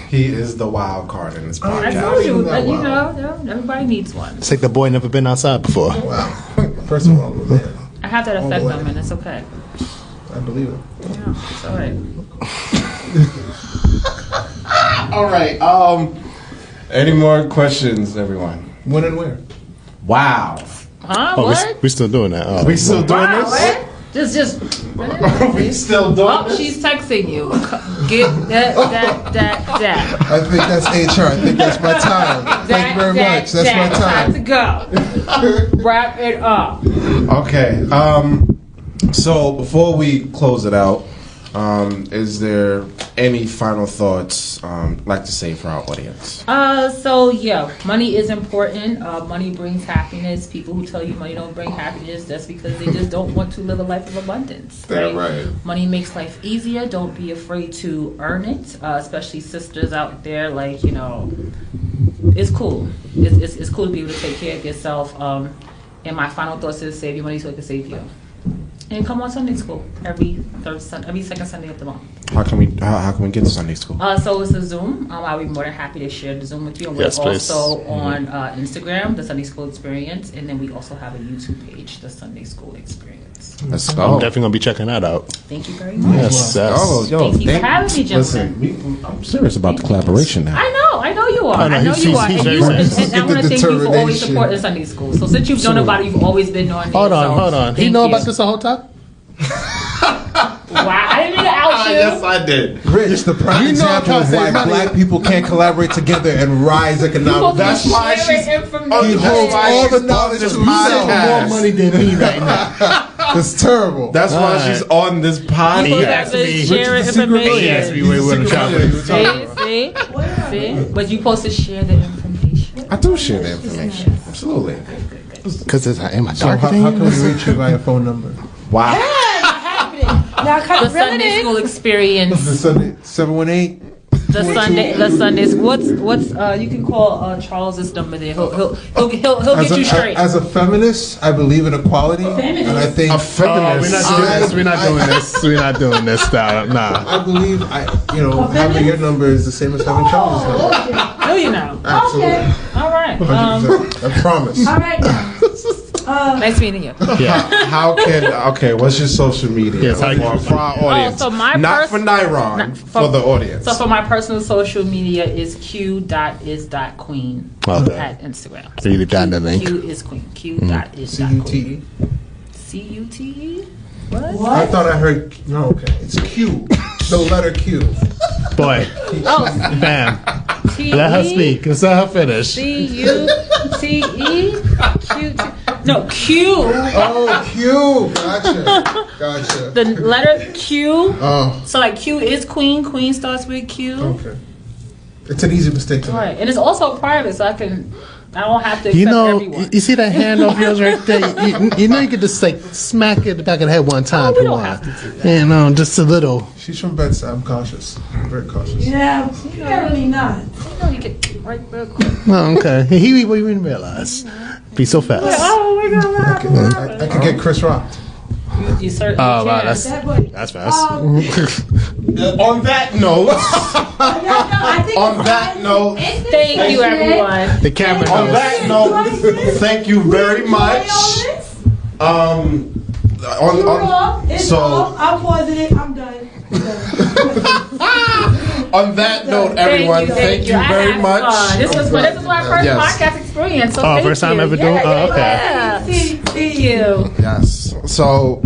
[SPEAKER 1] He is the wild card in this
[SPEAKER 3] I
[SPEAKER 1] podcast.
[SPEAKER 3] told you,
[SPEAKER 2] that
[SPEAKER 3] you
[SPEAKER 2] wild.
[SPEAKER 3] know, everybody needs one.
[SPEAKER 4] It's like the boy never been outside before.
[SPEAKER 2] Wow. First of all, I'm a man.
[SPEAKER 3] I have that
[SPEAKER 2] All the
[SPEAKER 3] effect
[SPEAKER 2] way.
[SPEAKER 3] on men. It's okay.
[SPEAKER 2] I believe it.
[SPEAKER 3] Yeah, it's all right.
[SPEAKER 1] All right. Any more questions, everyone?
[SPEAKER 2] When and where?
[SPEAKER 1] Wow.
[SPEAKER 3] Huh?
[SPEAKER 4] Oh,
[SPEAKER 3] What?
[SPEAKER 4] we still doing that. Oh.
[SPEAKER 1] We still doing
[SPEAKER 3] Wow,
[SPEAKER 1] this?
[SPEAKER 3] what? Just.
[SPEAKER 1] We still doing
[SPEAKER 3] Oh,
[SPEAKER 1] this?
[SPEAKER 3] she's texting you. Get that.
[SPEAKER 2] I think that's HR. I think that's my time. Thank you very much. That's my
[SPEAKER 3] Time to
[SPEAKER 2] time.
[SPEAKER 3] go. Wrap it up.
[SPEAKER 1] Okay. So before we close it out, is there any final thoughts like to say for our audience?
[SPEAKER 3] So yeah, money is important. Money brings happiness. People who tell you money don't bring happiness, that's because they just don't want to live a life of abundance.
[SPEAKER 2] Damn right.
[SPEAKER 3] Money makes life easier. Don't be afraid to earn it. Especially sisters out there, like, you know, it's cool. It's cool to be able to take care of yourself. And my final thoughts is save your money so it can save you. And come on Sunday school every second Sunday of the month.
[SPEAKER 1] How can we get to Sunday school?
[SPEAKER 3] So it's a Zoom. I'll be more than happy to share the Zoom with you. And we're
[SPEAKER 4] Yes, please.
[SPEAKER 3] also on Instagram, the Sunday School Experience, and then we also have a YouTube page, the Sunday School Experience.
[SPEAKER 1] Let's
[SPEAKER 4] I'm
[SPEAKER 1] go.
[SPEAKER 4] definitely gonna be checking that out.
[SPEAKER 3] Thank you very much.
[SPEAKER 4] Yes,
[SPEAKER 1] Oh, yo,
[SPEAKER 3] Thank you for having me, gentlemen.
[SPEAKER 1] Listen, I'm serious about the collaboration now.
[SPEAKER 3] I know. I know you are.
[SPEAKER 4] Oh, no,
[SPEAKER 3] I know
[SPEAKER 4] he's-
[SPEAKER 3] you are.
[SPEAKER 4] he's
[SPEAKER 3] And,
[SPEAKER 4] very
[SPEAKER 3] you,
[SPEAKER 4] serious.
[SPEAKER 3] and I want to
[SPEAKER 2] Get the
[SPEAKER 3] think you for always
[SPEAKER 2] determination.
[SPEAKER 3] supporting Sunday school. So since you've known about it, you've always been knowing it.
[SPEAKER 4] Hold on,
[SPEAKER 3] so
[SPEAKER 4] hold on. He
[SPEAKER 3] thank
[SPEAKER 4] know
[SPEAKER 3] you.
[SPEAKER 4] about this the whole time?
[SPEAKER 3] Wow, I didn't mean to out you.
[SPEAKER 1] Yes, I did.
[SPEAKER 2] Rich, the prime
[SPEAKER 4] You know
[SPEAKER 2] example
[SPEAKER 4] I'm
[SPEAKER 2] of
[SPEAKER 4] trying to
[SPEAKER 2] why
[SPEAKER 4] save money.
[SPEAKER 2] black people can't collaborate together and rise economically.
[SPEAKER 1] That's why she's
[SPEAKER 2] He holds
[SPEAKER 1] why
[SPEAKER 2] all the
[SPEAKER 1] she's
[SPEAKER 2] knowledge
[SPEAKER 1] on this
[SPEAKER 2] to
[SPEAKER 4] You save
[SPEAKER 1] podcast.
[SPEAKER 4] more money than me right now.
[SPEAKER 2] It's terrible.
[SPEAKER 1] That's why
[SPEAKER 4] Alright.
[SPEAKER 1] she's on this
[SPEAKER 3] People
[SPEAKER 1] podcast.
[SPEAKER 3] have been
[SPEAKER 4] me.
[SPEAKER 3] sharing
[SPEAKER 2] Which is the secret
[SPEAKER 3] information.
[SPEAKER 4] He asked me where we're going to travel.
[SPEAKER 3] See? But you supposed to share the information.
[SPEAKER 1] I do share the information. Absolutely.
[SPEAKER 4] Because am I
[SPEAKER 2] So how
[SPEAKER 4] targeting?
[SPEAKER 2] can we reach you via phone number?
[SPEAKER 1] Wow.
[SPEAKER 5] Now,
[SPEAKER 3] The
[SPEAKER 5] kind of
[SPEAKER 3] Sunday school experience.
[SPEAKER 2] The Sunday 718.
[SPEAKER 3] The Sundays. What's you can call Charles's number there. He'll get you straight.
[SPEAKER 2] As a feminist, I believe in equality, and I think
[SPEAKER 1] A feminist.
[SPEAKER 4] We're not doing this. We're not doing this. We're not doing this style. Nah.
[SPEAKER 2] I believe having your number is the same as having Charles' number.
[SPEAKER 3] Do you know?
[SPEAKER 2] Absolutely,
[SPEAKER 3] All right.
[SPEAKER 2] 100%. I promise.
[SPEAKER 5] All right now.
[SPEAKER 3] Nice meeting you.
[SPEAKER 4] Yeah.
[SPEAKER 1] How can what's your social media
[SPEAKER 4] Yes, how-
[SPEAKER 1] for our audience?
[SPEAKER 3] so my
[SPEAKER 1] not for Nyron,
[SPEAKER 3] Not-
[SPEAKER 1] for the audience.
[SPEAKER 3] So for my personal social media is q.is.queen
[SPEAKER 4] Okay.
[SPEAKER 3] at Instagram.
[SPEAKER 4] So you down the link.
[SPEAKER 3] Q is queen. Q.is.queen.
[SPEAKER 2] CUTE.
[SPEAKER 3] C-U-T-E? What?
[SPEAKER 2] I thought I heard. No, okay. It's Q. The letter Q.
[SPEAKER 4] Boy.
[SPEAKER 3] Oh,
[SPEAKER 4] Bam.
[SPEAKER 3] T-E?
[SPEAKER 4] Let her speak. Let's let her finish.
[SPEAKER 3] C-U-T-E? Q-T. No, Q.
[SPEAKER 2] Oh, Q. Gotcha.
[SPEAKER 3] The letter Q.
[SPEAKER 2] Oh,
[SPEAKER 3] So like Q is queen. Queen starts with Q.
[SPEAKER 2] okay. It's an easy mistake to make.
[SPEAKER 3] Right, and it's also private, so I don't have to accept
[SPEAKER 4] You know,
[SPEAKER 3] everyone.
[SPEAKER 4] you see that hand of yours right there? You know you could just like smack it in the back of the head one time.
[SPEAKER 3] we
[SPEAKER 4] if you
[SPEAKER 3] don't
[SPEAKER 4] want.
[SPEAKER 3] have to do that.
[SPEAKER 4] You know, just a little.
[SPEAKER 2] She's from Bed-Stuy. I'm cautious. I'm very cautious.
[SPEAKER 5] Yeah, apparently not.
[SPEAKER 3] You know, you get right real quick.
[SPEAKER 4] Oh, okay. He didn't realize. Be so fast.
[SPEAKER 3] Oh my God! What happened?
[SPEAKER 2] I could get Chris rocked.
[SPEAKER 3] You certainly
[SPEAKER 4] Oh, wow,
[SPEAKER 3] can.
[SPEAKER 4] that's
[SPEAKER 5] That boy.
[SPEAKER 4] fast.
[SPEAKER 1] On that note,
[SPEAKER 3] Thank you, everyone.
[SPEAKER 4] The camera
[SPEAKER 1] on
[SPEAKER 4] knows.
[SPEAKER 1] that note, thank you very much.
[SPEAKER 5] I'm pausing it. I'm done.
[SPEAKER 1] On that note, everyone, thank you
[SPEAKER 3] I
[SPEAKER 1] very
[SPEAKER 3] had
[SPEAKER 1] much.
[SPEAKER 3] fun. This was my first
[SPEAKER 1] Yes.
[SPEAKER 3] podcast experience. So
[SPEAKER 4] Oh,
[SPEAKER 3] thank
[SPEAKER 4] first time
[SPEAKER 3] you.
[SPEAKER 4] ever doing? Oh, okay.
[SPEAKER 3] Yeah. Thank you.
[SPEAKER 1] Yes. So,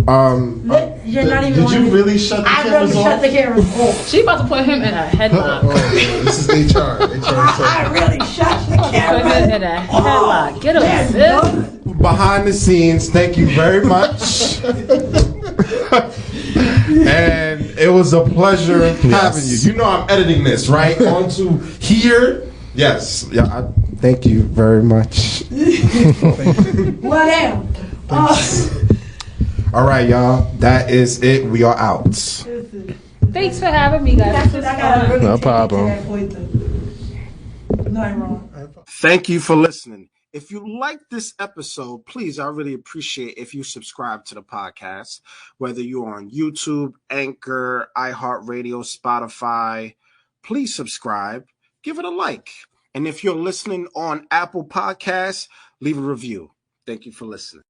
[SPEAKER 5] You're not even.
[SPEAKER 1] did you really shut the
[SPEAKER 5] I really
[SPEAKER 1] cameras
[SPEAKER 5] shut
[SPEAKER 1] off?
[SPEAKER 5] the cameras off.
[SPEAKER 3] She about to put him in a headlock.
[SPEAKER 2] Oh, this is HR.
[SPEAKER 5] I really shut the
[SPEAKER 3] Put him
[SPEAKER 5] cameras.
[SPEAKER 3] in a headlock. Get him, sis.
[SPEAKER 1] Behind the scenes, thank you very much. And it was a pleasure having you. You know I'm editing this, right? Onto here. Yes. Yeah. Thank you very much.
[SPEAKER 5] Whatever.
[SPEAKER 1] All right, y'all. That is it. We are out.
[SPEAKER 3] Thanks for having me, guys.
[SPEAKER 5] That's what I gotta really
[SPEAKER 4] No
[SPEAKER 5] take
[SPEAKER 4] problem.
[SPEAKER 5] into that point, though. Nothing wrong.
[SPEAKER 1] Thank you for listening. If you like this episode, please, I really appreciate if you subscribe to the podcast, whether you're on YouTube, Anchor, iHeartRadio, Spotify. Please subscribe, give it a like. And if you're listening on Apple Podcasts, leave a review. Thank you for listening.